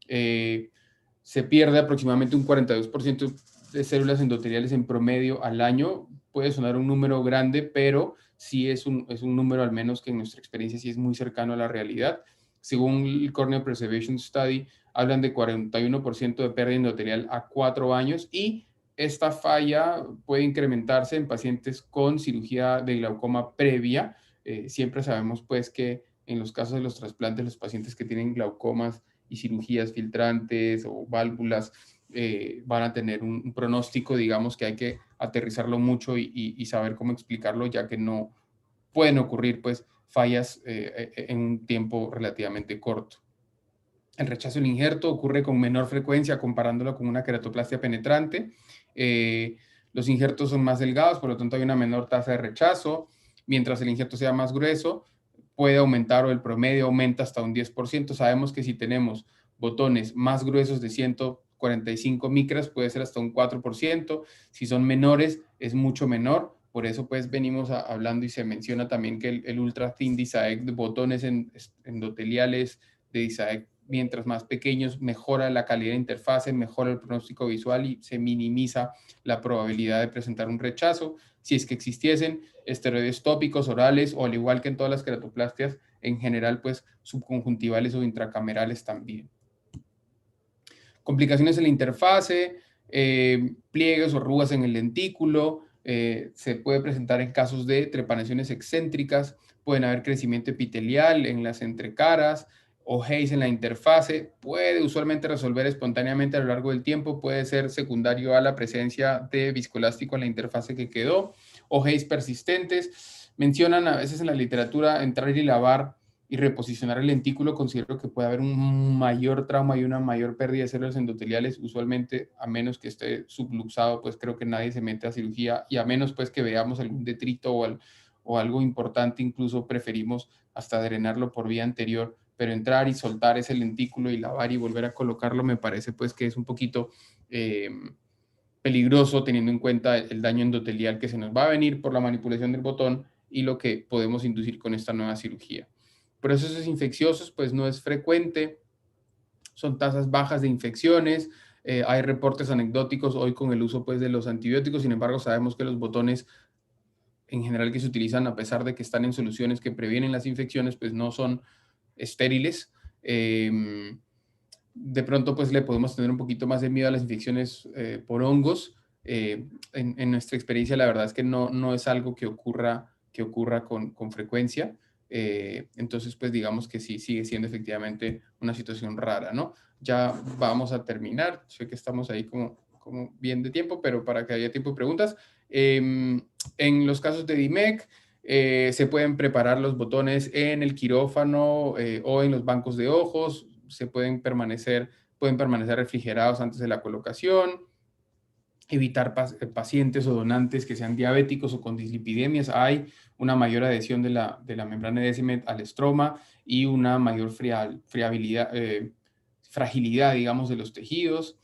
Se pierde aproximadamente un 42% de células endoteliales en promedio al año. Puede sonar un número grande, pero sí es un número al menos que en nuestra experiencia sí es muy cercano a la realidad. Según el Cornea Preservation Study, hablan de 41% de pérdida endotelial a 4 años, y esta falla puede incrementarse en pacientes con cirugía de glaucoma previa. Siempre sabemos pues que en los casos de los trasplantes, los pacientes que tienen glaucomas y cirugías filtrantes o válvulas van a tener un pronóstico, digamos, que hay que aterrizarlo mucho y saber cómo explicarlo, ya que no pueden ocurrir pues fallas en un tiempo relativamente corto. El rechazo del injerto ocurre con menor frecuencia comparándolo con una queratoplastia penetrante. Los injertos son más delgados, por lo tanto hay una menor tasa de rechazo. Mientras el injerto sea más grueso, puede aumentar o el promedio aumenta hasta un 10%. Sabemos que si tenemos botones más gruesos de 145 micras, puede ser hasta un 4%. Si son menores, es mucho menor. Por eso pues venimos hablando y se menciona también que el ultra thin DISAEC de botones endoteliales de DISAEC, mientras más pequeños, mejora la calidad de interfase, mejora el pronóstico visual y se minimiza la probabilidad de presentar un rechazo. Si es que existiesen esteroides tópicos, orales, o al igual que en todas las queratoplastias, en general, pues subconjuntivales o intracamerales también. Complicaciones en la interfase, pliegues o arrugas en el dentículo, se puede presentar en casos de trepanaciones excéntricas, pueden haber crecimiento epitelial en las entrecaras, o haze en la interfase, puede usualmente resolver espontáneamente a lo largo del tiempo, puede ser secundario a la presencia de viscoelástico en la interfase que quedó, o haze persistentes. Mencionan a veces en la literatura entrar y lavar y reposicionar el lentículo. Considero que puede haber un mayor trauma y una mayor pérdida de células endoteliales, usualmente a menos que esté subluxado, pues creo que nadie se mete a cirugía, y a menos pues que veamos algún detrito o algo importante, incluso preferimos hasta drenarlo por vía anterior, pero entrar y soltar ese lentículo y lavar y volver a colocarlo me parece pues que es un poquito peligroso, teniendo en cuenta el daño endotelial que se nos va a venir por la manipulación del botón y lo que podemos inducir con esta nueva cirugía. Procesos infecciosos pues no es frecuente, son tasas bajas de infecciones, hay reportes anecdóticos hoy con el uso pues de los antibióticos. Sin embargo, sabemos que los botones en general que se utilizan, a pesar de que están en soluciones que previenen las infecciones, pues no son estériles. De pronto pues le podemos tener un poquito más de miedo a las infecciones por hongos. En nuestra experiencia la verdad es que no es algo que ocurra con frecuencia. Entonces pues digamos que sí sigue siendo efectivamente una situación rara, ¿no? Ya vamos a terminar, sé que estamos ahí como bien de tiempo, pero para que haya tiempo de preguntas. En los casos de DIMEC, se pueden preparar los botones en el quirófano o en los bancos de ojos, pueden permanecer refrigerados antes de la colocación, evitar pacientes o donantes que sean diabéticos o con dislipidemias. Hay una mayor adhesión de la membrana de Descemet al estroma y una mayor fragilidad, digamos, de los tejidos.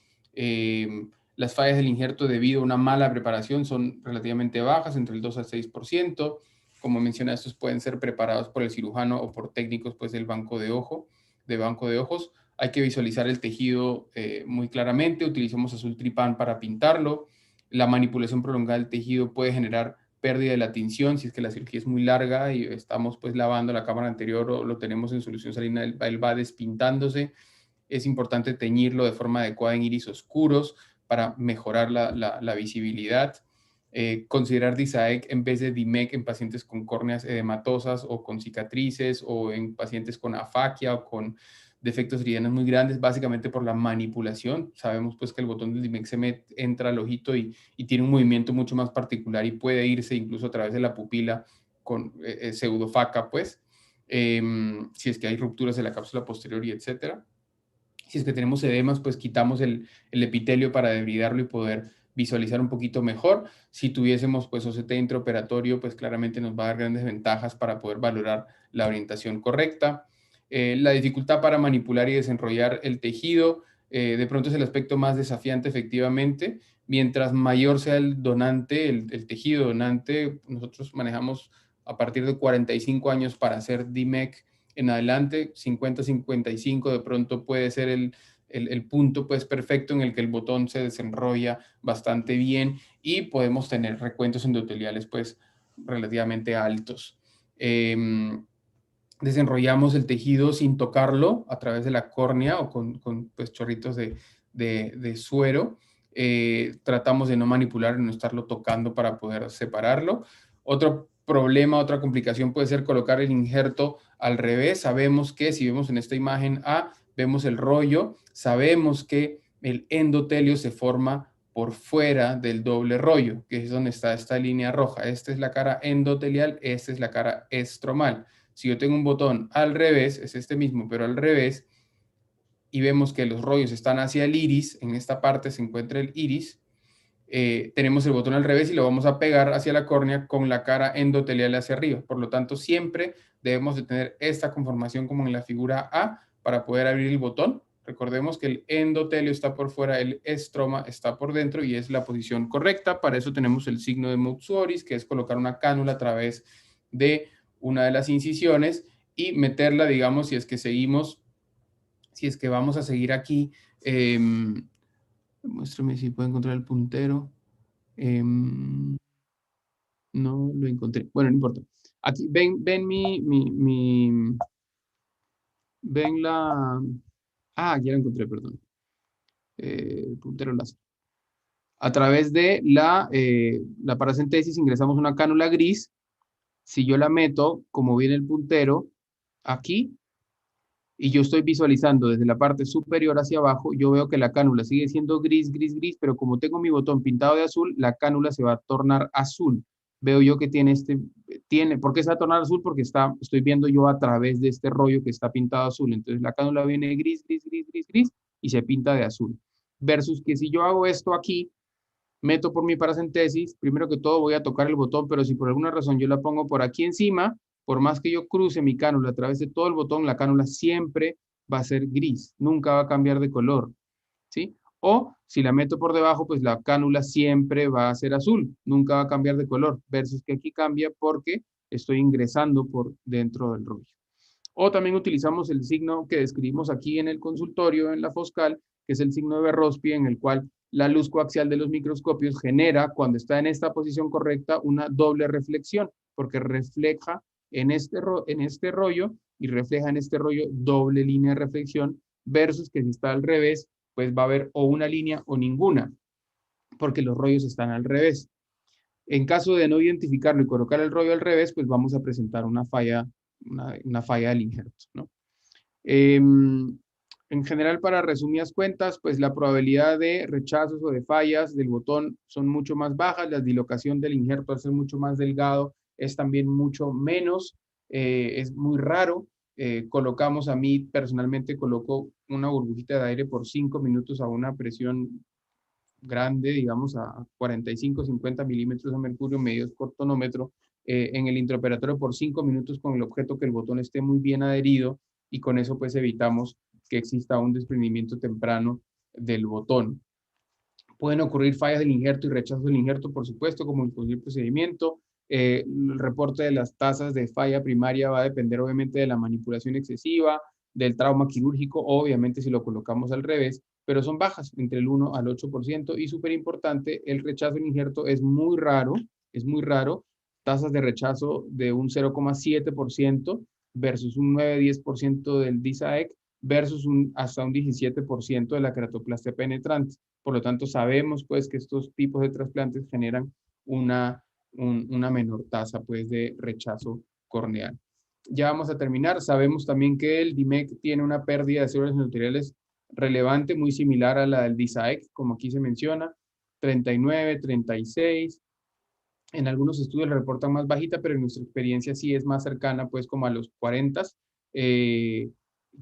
Las fallas del injerto debido a una mala preparación son relativamente bajas, entre el 2 al 6%. Como mencioné, estos pueden ser preparados por el cirujano o por técnicos pues, del banco de ojos. Hay que visualizar el tejido muy claramente. Utilizamos azul tripán para pintarlo. La manipulación prolongada del tejido puede generar pérdida de la tinción si es que la cirugía es muy larga y estamos pues lavando la cámara anterior o lo tenemos en solución salina, él va despintándose. Es importante teñirlo de forma adecuada en iris oscuros para mejorar la visibilidad. Considerar DISAEC en vez de DIMEC en pacientes con córneas edematosas o con cicatrices o en pacientes con afaquia o con defectos iridianos muy grandes, básicamente por la manipulación. Sabemos pues que el botón del DIMEC se entra al ojito y tiene un movimiento mucho más particular y puede irse incluso a través de la pupila con pseudofaca, pues, si es que hay rupturas de la cápsula posterior y etcétera. Si es que tenemos edemas, pues quitamos el epitelio para debridarlo y poder visualizar un poquito mejor. Si tuviésemos pues OCT intraoperatorio, pues claramente nos va a dar grandes ventajas para poder valorar la orientación correcta. La dificultad para manipular y desenrollar el tejido, de pronto es el aspecto más desafiante efectivamente. Mientras mayor sea el donante, el tejido donante, nosotros manejamos a partir de 45 años para hacer DIMEC en adelante. 50-55 de pronto puede ser el punto pues perfecto en el que el botón se desenrolla bastante bien y podemos tener recuentos endoteliales pues relativamente altos. Desenrollamos el tejido sin tocarlo a través de la córnea o con pues, chorritos de suero. Tratamos de no manipular y no estarlo tocando para poder separarlo. Otro problema, otra complicación puede ser colocar el injerto al revés. Sabemos que si vemos en esta imagen A, vemos el rollo, sabemos que el endotelio se forma por fuera del doble rollo, que es donde está esta línea roja. Esta es la cara endotelial, esta es la cara estromal. Si yo tengo un botón al revés, es este mismo, pero al revés, y vemos que los rollos están hacia el iris, en esta parte se encuentra el iris, tenemos el botón al revés y lo vamos a pegar hacia la córnea con la cara endotelial hacia arriba. Por lo tanto, siempre debemos de tener esta conformación como en la figura A para poder abrir el botón. Recordemos que el endotelio está por fuera, el estroma está por dentro y es la posición correcta. Para eso tenemos el signo de Moutouris, que es colocar una cánula a través de una de las incisiones y meterla, digamos, si es que seguimos, si es que vamos a seguir aquí, muéstrame si puedo encontrar el puntero. No lo encontré. Bueno, no importa. Aquí, ven la... ya lo encontré, perdón. Puntero láser. A través de la paracentesis ingresamos una cánula gris. Si yo la meto, como viene el puntero, aquí, y yo estoy visualizando desde la parte superior hacia abajo, yo veo que la cánula sigue siendo gris, gris, gris, pero como tengo mi botón pintado de azul, la cánula se va a tornar azul. Veo yo que ¿por qué se va a tornar azul? Porque estoy viendo yo a través de este rollo que está pintado azul. Entonces la cánula viene gris, gris, gris, gris, gris, y se pinta de azul. Versus que si yo hago esto aquí, meto por mi paracentesis, primero que todo voy a tocar el botón, pero si por alguna razón yo la pongo por aquí encima, por más que yo cruce mi cánula a través de todo el botón, la cánula siempre va a ser gris, nunca va a cambiar de color, ¿sí? O si la meto por debajo, pues la cánula siempre va a ser azul, nunca va a cambiar de color, versus que aquí cambia porque estoy ingresando por dentro del rollo. O también utilizamos el signo que describimos aquí en el consultorio, en la Foscal, que es el signo de Berrospie, en el cual la luz coaxial de los microscopios genera, cuando está en esta posición correcta, una doble reflexión, porque refleja en este rollo y refleja en este rollo doble línea de reflexión, versus que si está al revés, pues va a haber o una línea o ninguna, porque los rollos están al revés. En caso de no identificarlo y colocar el rollo al revés, pues vamos a presentar una falla del injerto, ¿no? En general, para resumidas cuentas, pues la probabilidad de rechazos o de fallas del botón son mucho más bajas, la dislocación del injerto al ser mucho más delgado es también mucho menos, es muy raro. A mí personalmente coloco una burbujita de aire por 5 minutos a una presión grande, digamos a 45, 50 milímetros de mercurio, medidos por tonómetro, en el intraoperatorio por 5 minutos con el objeto que el botón esté muy bien adherido y con eso pues evitamos que exista un desprendimiento temprano del botón. Pueden ocurrir fallas del injerto y rechazos del injerto, por supuesto, como en cualquier procedimiento. El reporte de las tasas de falla primaria va a depender obviamente de la manipulación excesiva, del trauma quirúrgico, obviamente si lo colocamos al revés, pero son bajas, entre el 1 al 8%, y súper importante, el rechazo del injerto es muy raro, tasas de rechazo de un 0,7% versus un 9-10% del DISAEC versus hasta un 17% de la queratoplastia penetrante. Por lo tanto, sabemos pues que estos tipos de trasplantes generan una menor tasa pues de rechazo corneal. Ya vamos a terminar. Sabemos también que el DIMEC tiene una pérdida de células endoteliales relevante, muy similar a la del DISAEC, como aquí se menciona, 39, 36. En algunos estudios la reportan más bajita, pero en nuestra experiencia sí es más cercana, pues como a los 40, que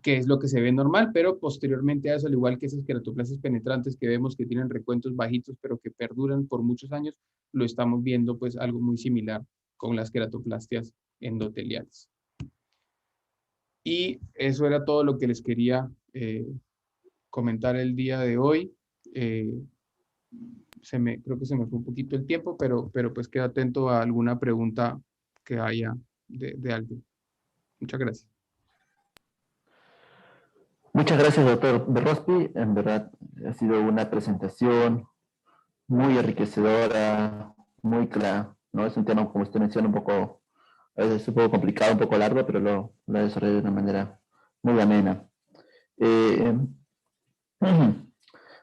es lo que se ve normal, pero posteriormente a eso, al igual que esas queratoplasias penetrantes que vemos que tienen recuentos bajitos, pero que perduran por muchos años, lo estamos viendo pues algo muy similar con las queratoplastias endoteliales. Y eso era todo lo que les quería comentar el día de hoy. Creo que se me fue un poquito el tiempo, pero pues queda atento a alguna pregunta que haya de alguien. Muchas gracias.
Muchas gracias, doctor Berrospie. En verdad ha sido una presentación muy enriquecedora, muy clara, ¿no? Es un tema, como usted menciona, a veces un poco complicado, un poco largo, pero lo ha desarrollado de una manera muy amena.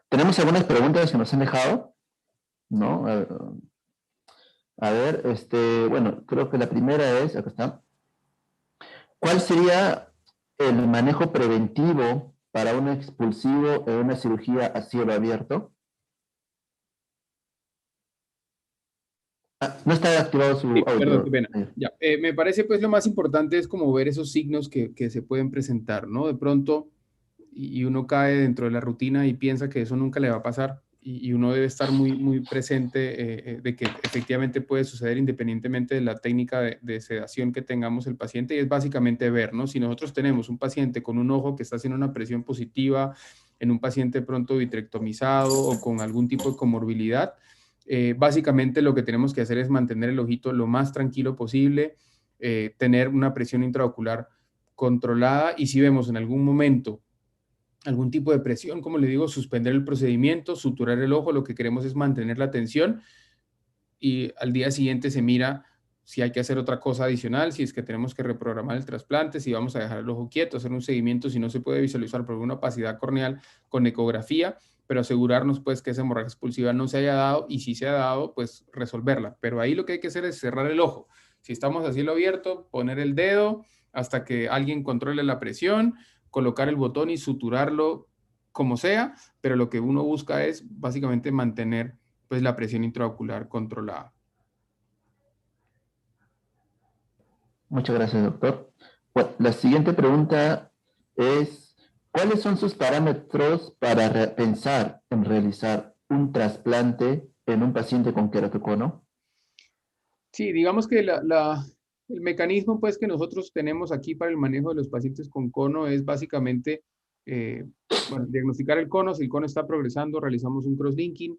Tenemos algunas preguntas que nos han dejado, ¿no? A ver, bueno, creo que la primera es, acá está. ¿Cuál sería el manejo preventivo para un expulsivo en una cirugía a cielo abierto? No está activado su
Sí, perdón, qué
audio.
pena. Ya, me parece pues lo más importante es como ver esos signos que se pueden presentar, ¿no? De pronto, y uno cae dentro de la rutina y piensa que eso nunca le va a pasar, y uno debe estar muy, muy presente de que efectivamente puede suceder independientemente de la técnica de sedación que tengamos el paciente, y es básicamente ver, ¿no? Si nosotros tenemos un paciente con un ojo que está haciendo una presión positiva, en un paciente pronto vitrectomizado o con algún tipo de comorbilidad, básicamente lo que tenemos que hacer es mantener el ojito lo más tranquilo posible, tener una presión intraocular controlada, y si vemos en algún momento algún tipo de presión, como le digo, suspender el procedimiento, suturar el ojo, lo que queremos es mantener la tensión, y al día siguiente se mira si hay que hacer otra cosa adicional, si es que tenemos que reprogramar el trasplante, si vamos a dejar el ojo quieto, hacer un seguimiento si no se puede visualizar por alguna opacidad corneal con ecografía, pero asegurarnos pues que esa hemorragia expulsiva no se haya dado, y si se ha dado, pues resolverla. Pero ahí lo que hay que hacer es cerrar el ojo. Si estamos a cielo abierto, poner el dedo hasta que alguien controle la presión, colocar el botón y suturarlo como sea, pero lo que uno busca es básicamente mantener pues la presión intraocular controlada.
Muchas gracias, doctor. Bueno, la siguiente pregunta es, ¿cuáles son sus parámetros para pensar en realizar un trasplante en un paciente con queratocono?
Sí, digamos que el mecanismo pues que nosotros tenemos aquí para el manejo de los pacientes con cono es básicamente, bueno, diagnosticar el cono. Si el cono está progresando, realizamos un crosslinking.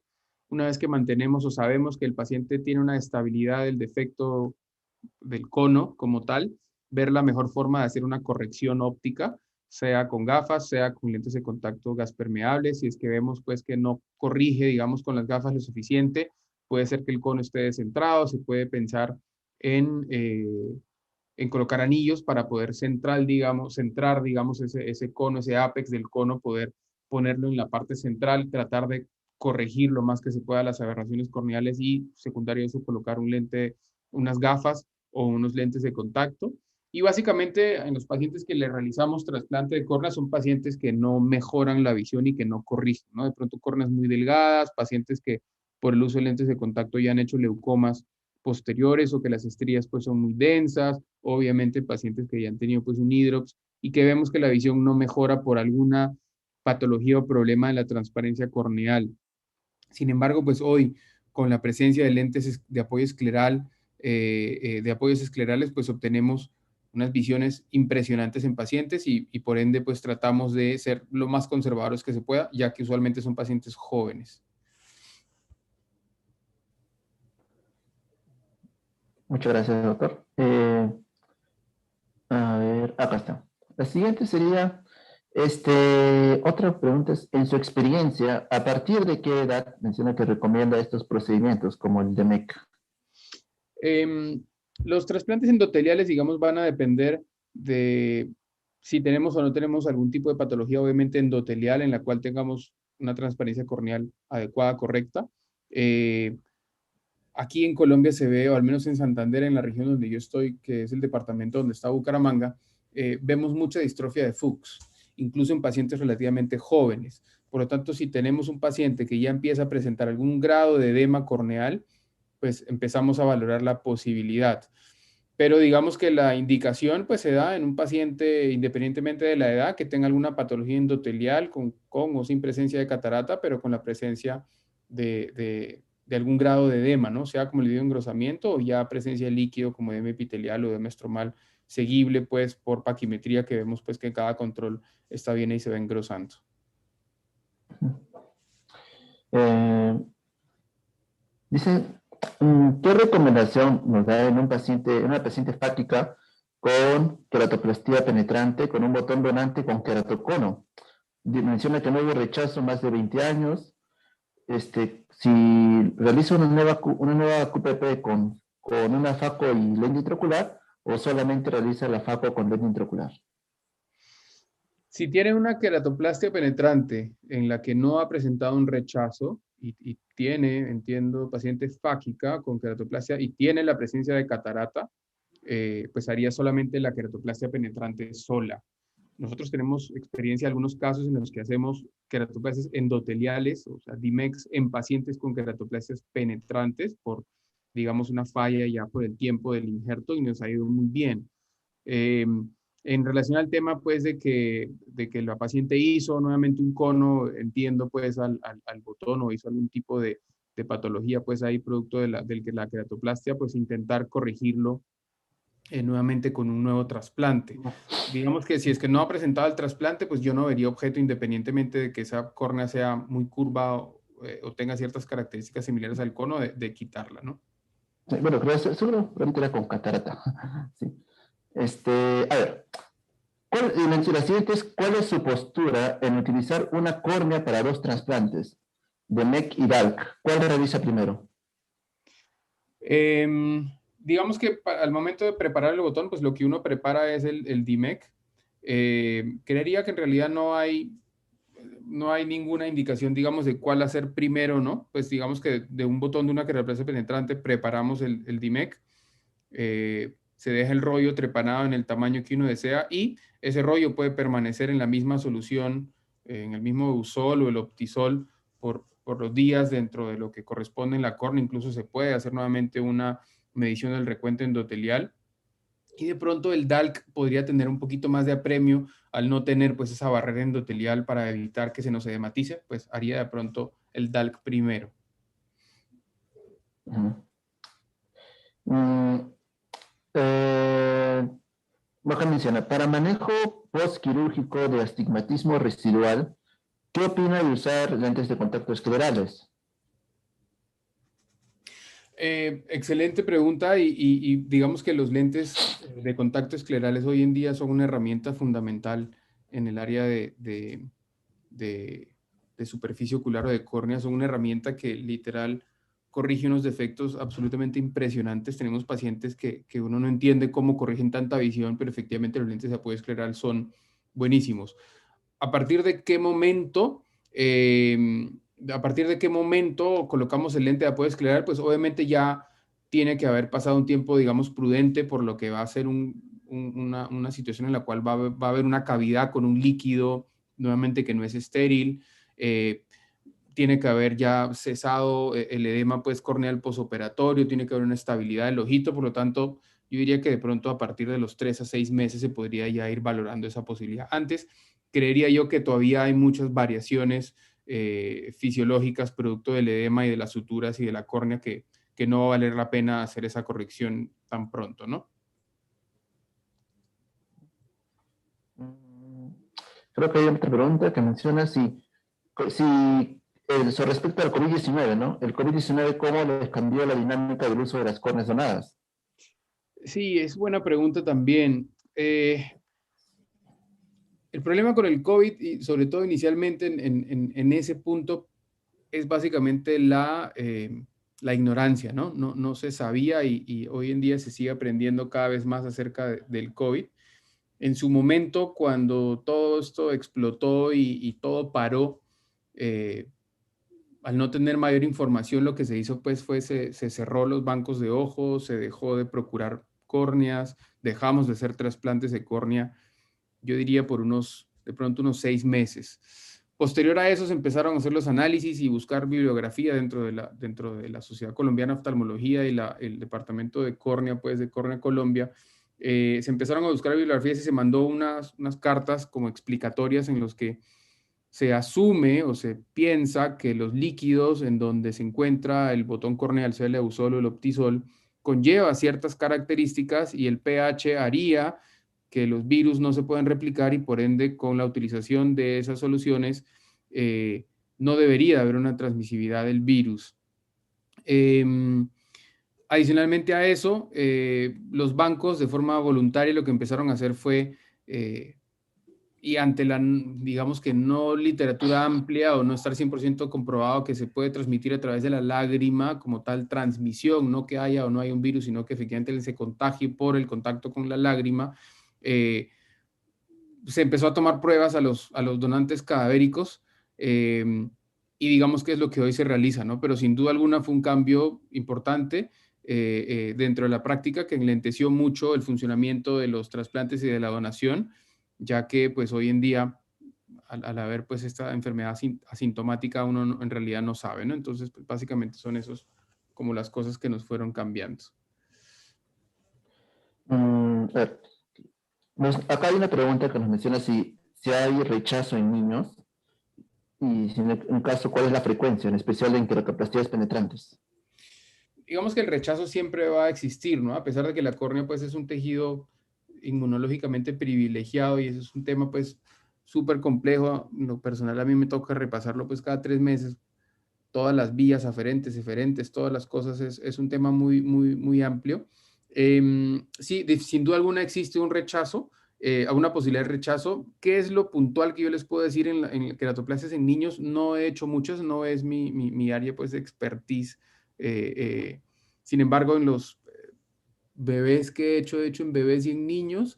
Una vez que mantenemos o sabemos que el paciente tiene una estabilidad del defecto del cono como tal, ver la mejor forma de hacer una corrección óptica, sea con gafas, sea con lentes de contacto gas permeables. Si es que vemos pues que no corrige, digamos, con las gafas lo suficiente, puede ser que el cono esté descentrado, se puede pensar en colocar anillos para poder centrar, digamos, ese cono, ese ápex del cono, poder ponerlo en la parte central, tratar de corregir lo más que se pueda las aberraciones corneales, y secundario a eso colocar un lente, unas gafas o unos lentes de contacto. Y básicamente en los pacientes que le realizamos trasplante de córnea son pacientes que no mejoran la visión y que no corrigen, ¿no? De pronto córneas muy delgadas, pacientes que por el uso de lentes de contacto ya han hecho leucomas posteriores, o que las estrías pues son muy densas, obviamente pacientes que ya han tenido pues un hidrops y que vemos que la visión no mejora por alguna patología o problema de la transparencia corneal. Sin embargo, pues hoy, con la presencia de lentes de apoyo escleral, de apoyos esclerales, pues obtenemos unas visiones impresionantes en pacientes, y por ende pues tratamos de ser lo más conservadores que se pueda, ya que usualmente son pacientes jóvenes.
Muchas gracias, doctor. A ver, acá está. La siguiente sería, otra pregunta es, en su experiencia, ¿a partir de qué edad menciona que recomienda estos procedimientos como el de MEC?
Eh, los trasplantes endoteliales, digamos, van a depender de si tenemos o no tenemos algún tipo de patología, obviamente endotelial, en la cual tengamos una transparencia corneal adecuada, correcta. Eh, Aquí en Colombia se ve, o al menos en Santander, en la región donde yo estoy, que es el departamento donde está Bucaramanga, vemos mucha distrofia de Fuchs, incluso en pacientes relativamente jóvenes. Por lo tanto, si tenemos un paciente que ya empieza a presentar algún grado de edema corneal, pues empezamos a valorar la posibilidad. Pero digamos que la indicación pues se da en un paciente, independientemente de la edad, que tenga alguna patología endotelial con o sin presencia de catarata, pero con la presencia de algún grado de edema, ¿no? Sea como le digo, engrosamiento, o ya presencia de líquido como edema epitelial o edema estromal, seguible pues por paquimetría, que vemos pues que cada control está bien y se va engrosando.
Eh, Dice, ¿qué recomendación nos da en en una paciente hepática con queratoplastia penetrante, con un botón donante con queratocono? Menciona que no hubo rechazo más de 20 años. Si realiza una nueva QPP con una FACO y lente intraocular, o solamente realiza la FACO con lente intraocular.
Si tiene una queratoplastia penetrante en la que no ha presentado un rechazo y tiene, entiendo, paciente fáquica con queratoplastia y tiene la presencia de catarata, pues haría solamente la queratoplastia penetrante sola. Nosotros tenemos experiencia en algunos casos en los que hacemos queratoplastias endoteliales, o sea, DIMEX en pacientes con queratoplastias penetrantes por, digamos, una falla ya por el tiempo del injerto y nos ha ido muy bien. En relación al tema, pues, de que la paciente hizo nuevamente un cono, entiendo, pues, al botón o hizo algún tipo de patología, pues, ahí producto de la queratoplastia, pues, intentar corregirlo nuevamente con un nuevo trasplante. Digamos que si es que no ha presentado el trasplante, pues yo no vería objeto independientemente de que esa córnea sea muy curva o tenga ciertas características similares al cono, de quitarla, ¿no?
Sí, bueno, creo que seguramente era con catarata. Sí. A ver, y la siguiente es, ¿cuál es su postura en utilizar una córnea para dos trasplantes, de MEC y DALC? ¿Cuál revisa primero?
Digamos que al momento de preparar el botón, pues lo que uno prepara es el DIMEC. Creería que en realidad no hay ninguna indicación, digamos, de cuál hacer primero, ¿no? Pues digamos que de un botón de una queratoplastia penetrante preparamos el DIMEC, se deja el rollo trepanado en el tamaño que uno desea y ese rollo puede permanecer en la misma solución, en el mismo Eusol o el Optisol por los días dentro de lo que corresponde en la córnea. Incluso se puede hacer nuevamente una medición del recuento endotelial. Y de pronto el DALC podría tener un poquito más de apremio al no tener pues esa barrera endotelial para evitar que se nos edematice, pues haría de pronto el DALC primero.
Baja menciona, para manejo postquirúrgico de astigmatismo residual, ¿qué opina de usar lentes de contacto esclerales?
Excelente pregunta y digamos que los lentes de contacto esclerales hoy en día son una herramienta fundamental en el área de superficie ocular o de córnea. Son una herramienta que literal corrige unos defectos absolutamente impresionantes. Tenemos pacientes que uno no entiende cómo corrigen tanta visión, pero efectivamente los lentes de apoyo escleral son buenísimos. ¿A partir de qué momento? A partir de qué momento colocamos el lente de apoyo escleral, pues obviamente ya tiene que haber pasado un tiempo, digamos, prudente, por lo que va a ser una situación en la cual va a haber una cavidad con un líquido, nuevamente que no es estéril. Tiene que haber ya cesado el edema pues, corneal posoperatorio, tiene que haber una estabilidad del ojito, por lo tanto, yo diría que de pronto a partir de los 3 a 6 meses se podría ya ir valorando esa posibilidad. Antes, creería yo que todavía hay muchas variaciones fisiológicas producto del edema y de las suturas y de la córnea que no va a valer la pena hacer esa corrección tan pronto, ¿no?
Creo que hay otra pregunta que menciona si respecto al COVID-19, ¿no? El COVID-19, ¿cómo les cambió la dinámica del uso de las córneas donadas?
Sí, es buena pregunta también. El problema con el COVID, y sobre todo inicialmente en ese punto, es básicamente la ignorancia, ¿no? No se sabía y hoy en día se sigue aprendiendo cada vez más acerca del COVID. En su momento, cuando todo esto explotó y todo paró, al no tener mayor información, lo que se hizo pues fue se cerró los bancos de ojos, se dejó de procurar córneas, dejamos de hacer trasplantes de córnea, yo diría de pronto unos 6 meses. Posterior a eso se empezaron a hacer los análisis y buscar bibliografía dentro de la Sociedad Colombiana de Oftalmología y el Departamento de Córnea, pues de Córnea Colombia. Se empezaron a buscar bibliografías y se mandó unas cartas como explicatorias en los que se asume o se piensa que los líquidos en donde se encuentra el botón corneal, sea el Eusol o el Optisol, conlleva ciertas características y el pH haría que los virus no se pueden replicar y por ende con la utilización de esas soluciones no debería haber una transmisibilidad del virus. Adicionalmente a eso, los bancos de forma voluntaria lo que empezaron a hacer fue, y ante la, digamos que no literatura amplia o no estar 100% comprobado que se puede transmitir a través de la lágrima como tal transmisión, no que haya o no haya un virus, sino que efectivamente se contagie por el contacto con la lágrima, se empezó a tomar pruebas a los donantes cadavéricos y digamos que es lo que hoy se realiza, ¿no? Pero sin duda alguna fue un cambio importante dentro de la práctica que enlenteció mucho el funcionamiento de los trasplantes y de la donación, ya que pues hoy en día, al haber pues esta enfermedad asintomática, uno en realidad no sabe, ¿no? Entonces, pues, básicamente son esos como las cosas que nos fueron cambiando.
A ver, acá hay una pregunta que nos menciona si hay rechazo en niños y si en caso, ¿cuál es la frecuencia, en especial en queratoplastías penetrantes?
Digamos que el rechazo siempre va a existir, ¿no? A pesar de que la córnea pues es un tejido inmunológicamente privilegiado y eso es un tema pues súper complejo. En lo personal a mí me toca repasarlo pues cada 3 meses, todas las vías aferentes, eferentes, todas las cosas, es un tema muy, muy, muy amplio. Sí, sin duda alguna existe un rechazo, una posibilidad de rechazo. ¿Qué es lo puntual que yo les puedo decir en queratoplasias en niños? No he hecho muchas, no es mi área pues de expertise. Sin embargo, en los bebés que he hecho en bebés y en niños,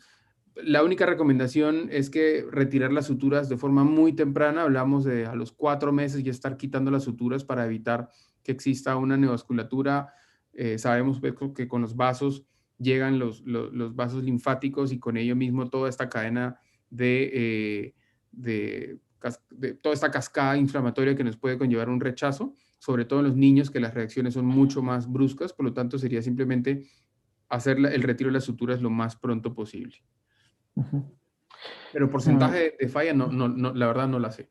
la única recomendación es que retirar las suturas de forma muy temprana. Hablamos de a los 4 meses ya estar quitando las suturas para evitar que exista una neovasculatura. Sabemos que con los vasos llegan los vasos linfáticos y con ello mismo toda esta cadena de toda esta cascada inflamatoria que nos puede conllevar un rechazo, sobre todo en los niños que las reacciones son mucho más bruscas. Por lo tanto, sería simplemente hacer el retiro de las suturas lo más pronto posible.
Uh-huh.
Pero porcentaje de falla, no, la verdad no la sé.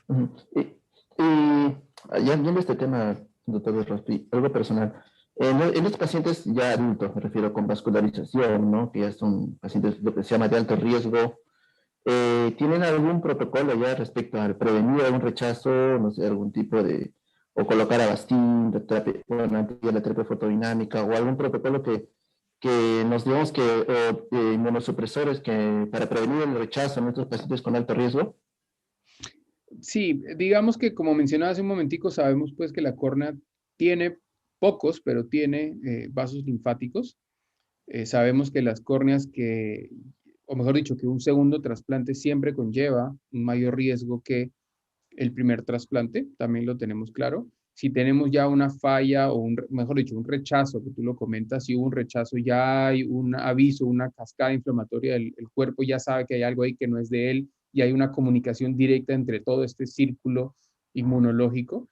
Uh-huh. Ya viendo este tema, doctor Rospi, algo personal. En los pacientes ya adultos, me refiero con vascularización, ¿no? Que ya son pacientes lo que se llama de alto riesgo, ¿tienen algún protocolo ya respecto al prevenir algún rechazo, no sé, algún tipo de, o colocar Avastin, la terapia fotodinámica, o algún protocolo que nos digamos que, inmunosupresores que para prevenir el rechazo en estos pacientes con alto riesgo?
Sí, digamos que como mencionaba hace un momentico, sabemos pues que la córnea tiene pocos, pero tiene vasos linfáticos. Sabemos que las córneas o mejor dicho, que un segundo trasplante siempre conlleva un mayor riesgo que el primer trasplante, también lo tenemos claro. Si tenemos ya una falla o mejor dicho, un rechazo, que tú lo comentas, si hubo un rechazo, ya hay un aviso, una cascada inflamatoria, el cuerpo ya sabe que hay algo ahí que no es de él y hay una comunicación directa entre todo este círculo inmunológico.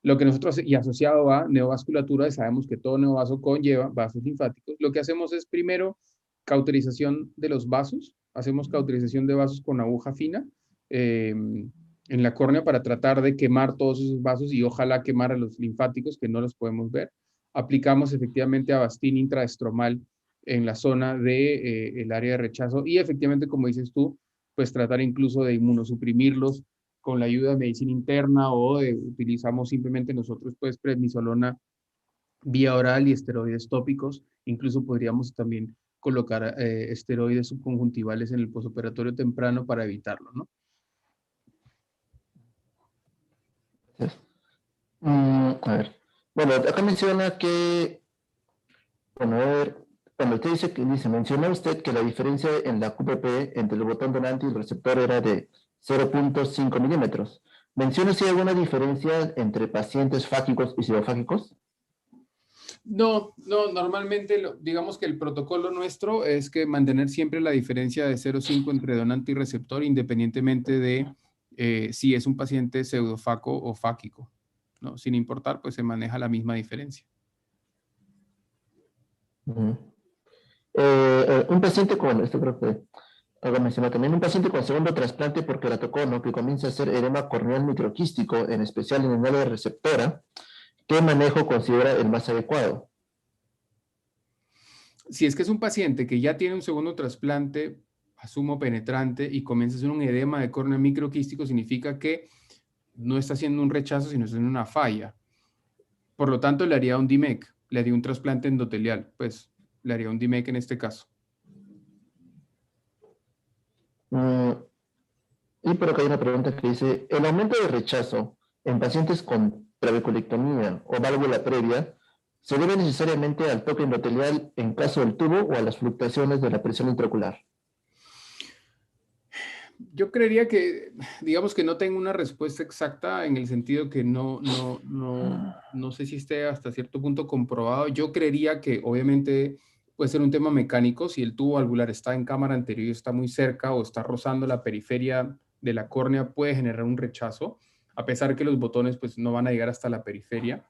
Lo que nosotros, y asociado a neovasculatura, sabemos que todo neovaso conlleva vasos linfáticos. Lo que hacemos es primero cauterización de los vasos, hacemos cauterización de vasos con aguja fina, en la córnea para tratar de quemar todos esos vasos y ojalá quemar a los linfáticos que no los podemos ver. Aplicamos efectivamente Avastin intraestromal en la zona del área de rechazo y efectivamente, como dices tú, pues tratar incluso de inmunosuprimirlos con la ayuda de medicina interna o utilizamos simplemente nosotros pues prednisolona vía oral y esteroides tópicos. Incluso podríamos también colocar esteroides subconjuntivales en el posoperatorio temprano para evitarlo, ¿no?
A ver. Bueno, acá menciona que, bueno, a ver, cuando usted mencionó usted que la diferencia en la QPP entre el botón donante y el receptor era de 0.5 milímetros. ¿Menciona si hay alguna diferencia entre pacientes fágicos y pseudofágicos?
No, normalmente digamos que el protocolo nuestro es que mantener siempre la diferencia de 0.5 entre donante y receptor, independientemente de si es un paciente pseudofaco o fáquico, ¿no? Sin importar, pues se maneja la misma diferencia.
Un paciente con, esto creo que algo mencionó también, un paciente con segundo trasplante por queratocono que comienza a hacer edema corneal microquístico, en especial en el área receptora, ¿qué manejo considera el más adecuado?
Si es que es un paciente que ya tiene un segundo trasplante, asumo penetrante, y comienza a hacer un edema de córnea microquístico, significa que no está haciendo un rechazo, sino está haciendo una falla. Por lo tanto, le haría un DMEC, le haría un trasplante endotelial, pues le haría un DMEC en este caso.
Y por acá hay una pregunta que dice, ¿el aumento de rechazo en pacientes con trabeculectomía o válvula previa se debe necesariamente al toque endotelial en caso del tubo o a las fluctuaciones de la presión intraocular?
Yo creería que, digamos que no tengo una respuesta exacta en el sentido que no sé si esté hasta cierto punto comprobado. Yo creería que obviamente puede ser un tema mecánico. Si el tubo valvular está en cámara anterior y está muy cerca o está rozando la periferia de la córnea, puede generar un rechazo, a pesar que los botones pues no van a llegar hasta la periferia.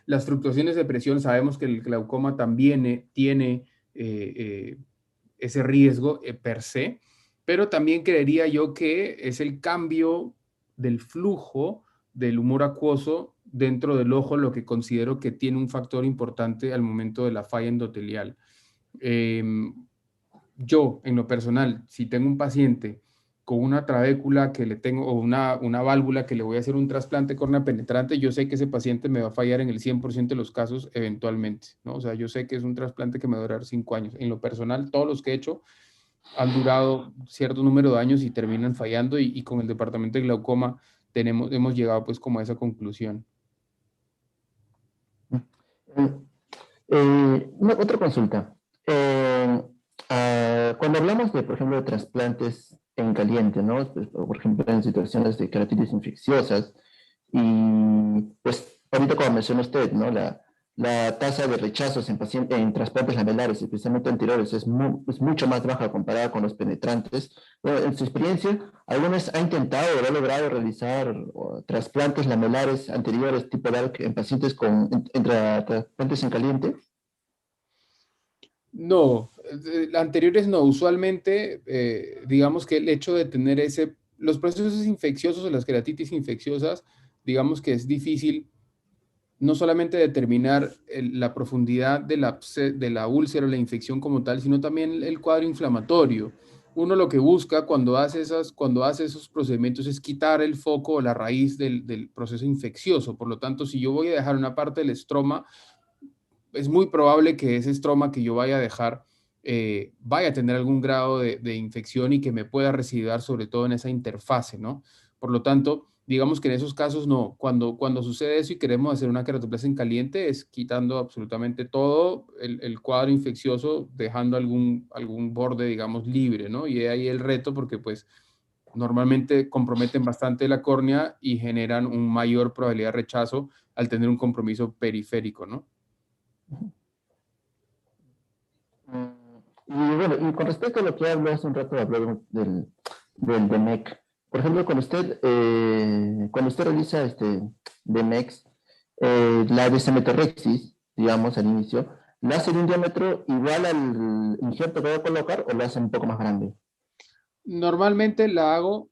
Las fluctuaciones de presión, sabemos que el glaucoma también tiene ese riesgo per se, pero también creería yo que es el cambio del flujo del humor acuoso dentro del ojo lo que considero que tiene un factor importante al momento de la falla endotelial. Yo, en lo personal, si tengo un paciente con una trabécula que le tengo, o una válvula que le voy a hacer un trasplante córnea penetrante, yo sé que ese paciente me va a fallar en el 100% de los casos eventualmente, ¿no? O sea, yo sé que es un trasplante que me va a durar 5 años. En lo personal, todos los que he hecho han durado cierto número de años y terminan fallando y con el departamento de glaucoma hemos llegado pues como a esa conclusión.
Otra consulta. Cuando hablamos de, por ejemplo, de trasplantes en caliente, ¿no? Pues, por ejemplo, en situaciones de queratitis infecciosas, y pues ahorita como mencionó usted, ¿no? La tasa de rechazos en trasplantes lamelares, especialmente anteriores, es mucho más baja comparada con los penetrantes. Bueno, en su experiencia, ¿alguna ha intentado o ha logrado realizar trasplantes lamelares anteriores tipo DALC en pacientes trasplantes en caliente?
No, anteriores no. Usualmente, digamos que el hecho de tener los procesos infecciosos o las queratitis infecciosas, digamos que es difícil no solamente determinar la profundidad de la úlcera o la infección como tal, sino también el cuadro inflamatorio. Uno lo que busca cuando hace esos procedimientos es quitar el foco o la raíz del proceso infeccioso. Por lo tanto, si yo voy a dejar una parte del estroma, es muy probable que ese estroma que yo vaya a dejar vaya a tener algún grado de infección y que me pueda residuar sobre todo en esa interfase, ¿no? Por lo tanto, digamos que en esos casos no. Cuando sucede eso y queremos hacer una queratoplasia en caliente es quitando absolutamente todo el cuadro infeccioso, dejando algún borde, digamos, libre, ¿no? Y ahí el reto porque pues normalmente comprometen bastante la córnea y generan un mayor probabilidad de rechazo al tener un compromiso periférico, ¿no?
Y bueno, y con respecto a lo que habló hace un rato, habló del DMEC. Por ejemplo, cuando usted realiza DMECs, la desimetorrexis, digamos, al inicio, ¿la hace de un diámetro igual al injerto que va a colocar o la hace un poco más grande?
Normalmente la hago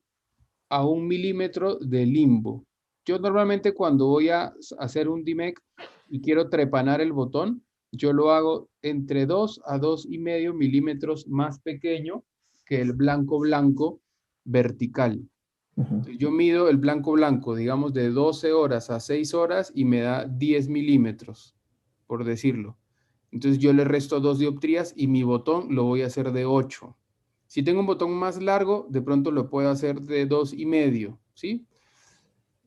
a 1 milímetro de limbo. Yo normalmente cuando voy a hacer un DMEC y quiero trepanar el botón, yo lo hago entre 2 a 2,5 milímetros más pequeño que el blanco blanco vertical. Yo mido el blanco blanco, digamos, de 12 horas a 6 horas y me da 10 milímetros, por decirlo. Entonces yo le resto 2 dioptrías y mi botón lo voy a hacer de 8. Si tengo un botón más largo, de pronto lo puedo hacer de 2,5, ¿sí?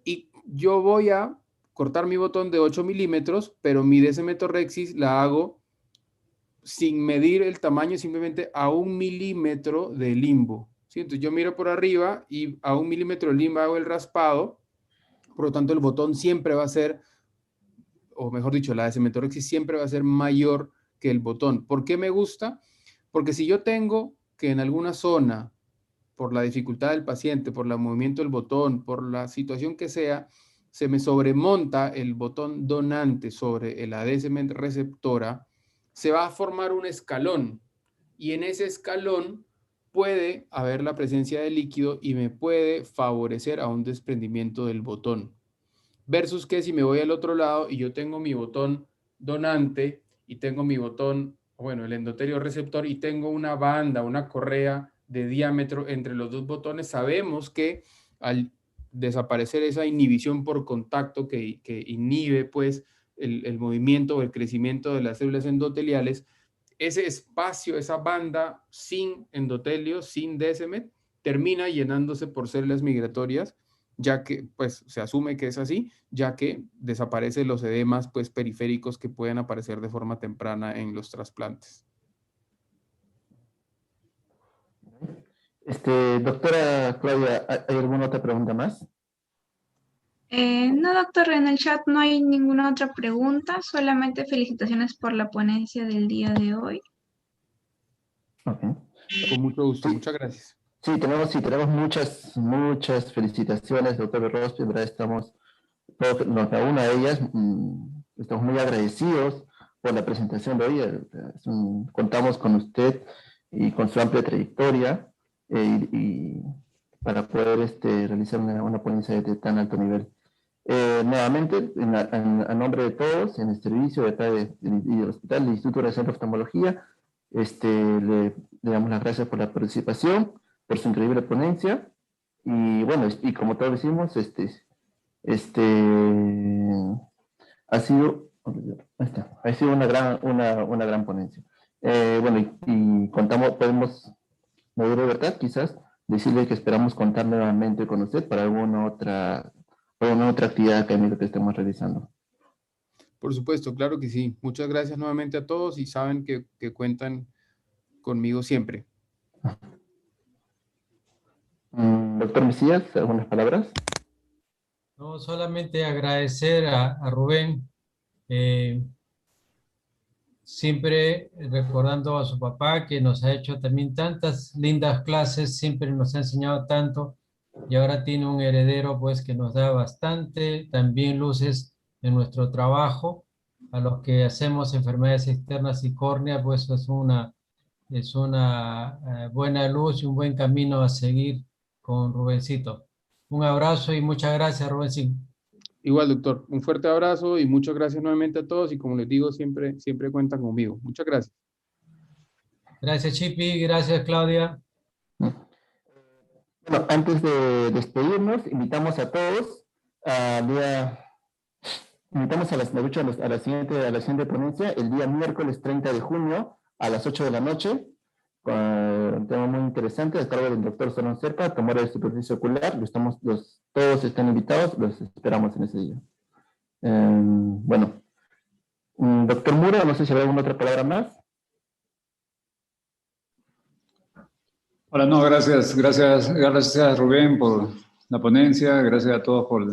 Y yo voy a cortar mi botón de 8 milímetros, pero mi desimetorrexis la hago sin medir el tamaño, simplemente a 1 milímetro de limbo, ¿sí? Entonces yo miro por arriba y a 1 milímetro de limbo hago el raspado, por lo tanto el botón siempre va a ser, o mejor dicho, la desimetorrexis siempre va a ser mayor que el botón. ¿Por qué me gusta? Porque si yo tengo que en alguna zona, por la dificultad del paciente, por el movimiento del botón, por la situación que sea, se me sobremonta el botón donante sobre la adhesion receptora, se va a formar un escalón y en ese escalón puede haber la presencia de líquido y me puede favorecer a un desprendimiento del botón. Versus que si me voy al otro lado y yo tengo mi botón donante y tengo mi botón, bueno, el endotelio receptor y tengo una banda, una correa de diámetro entre los dos botones, sabemos que al desaparecer esa inhibición por contacto que inhibe pues el movimiento o el crecimiento de las células endoteliales, ese espacio, esa banda sin endotelio, sin DSMET, termina llenándose por células migratorias, ya que pues se asume que es así, ya que desaparecen los edemas pues periféricos que pueden aparecer de forma temprana en los trasplantes.
Doctora Claudia, ¿hay alguna otra pregunta más?
No, doctor, en el chat no hay ninguna otra pregunta, solamente felicitaciones por la ponencia del día de hoy.
Ok.
Con mucho gusto, muchas gracias.
Sí, tenemos muchas felicitaciones, doctor Rospi, ¿verdad? Estamos, cada una de ellas, estamos muy agradecidos por la presentación de hoy. Contamos con usted y con su amplia trayectoria y para poder realizar una ponencia de tan alto nivel. Nuevamente, a nombre de todos, en el servicio de acá del Hospital del Instituto Nacional de Oftalmología, le damos las gracias por la participación, por su increíble ponencia, y bueno, y como todos decimos, ha sido una gran ponencia. Bueno, y me doy libertad, quizás, decirle que esperamos contar nuevamente con usted para alguna otra actividad académica que estemos realizando.
Por supuesto, claro que sí. Muchas gracias nuevamente a todos y saben que cuentan conmigo siempre.
Doctor Mesías, ¿algunas palabras?
No, solamente agradecer a Rubén, siempre recordando a su papá que nos ha hecho también tantas lindas clases, siempre nos ha enseñado tanto y ahora tiene un heredero pues que nos da bastante también luces en nuestro trabajo. A los que hacemos enfermedades externas y córnea, pues es una buena luz y un buen camino a seguir con Rubencito. Un abrazo y muchas gracias, Rubencito.
Igual, doctor, un fuerte abrazo y muchas gracias nuevamente a todos y como les digo, siempre cuentan conmigo. Muchas gracias.
Gracias, Chipi. Gracias, Claudia.
Bueno, antes de despedirnos, invitamos a todos invitamos a la siguiente ponencia el día miércoles 30 de junio a las 8 de la noche, con un tema muy interesante a cargo del doctor Solón Serpa, tumores de superficie ocular. Todos están invitados, los esperamos en ese día. Bueno, doctor Muro, no sé si habrá alguna otra palabra más.
Hola, no, gracias Rubén por la ponencia, gracias a todos por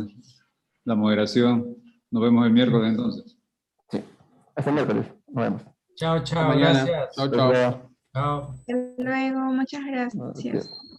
la moderación. Nos vemos el miércoles entonces.
Sí, hasta el miércoles, nos vemos.
Chao,
Hasta mañana.
gracias.
Chao, chao.
Chao.
Hasta luego, muchas gracias.
Gracias.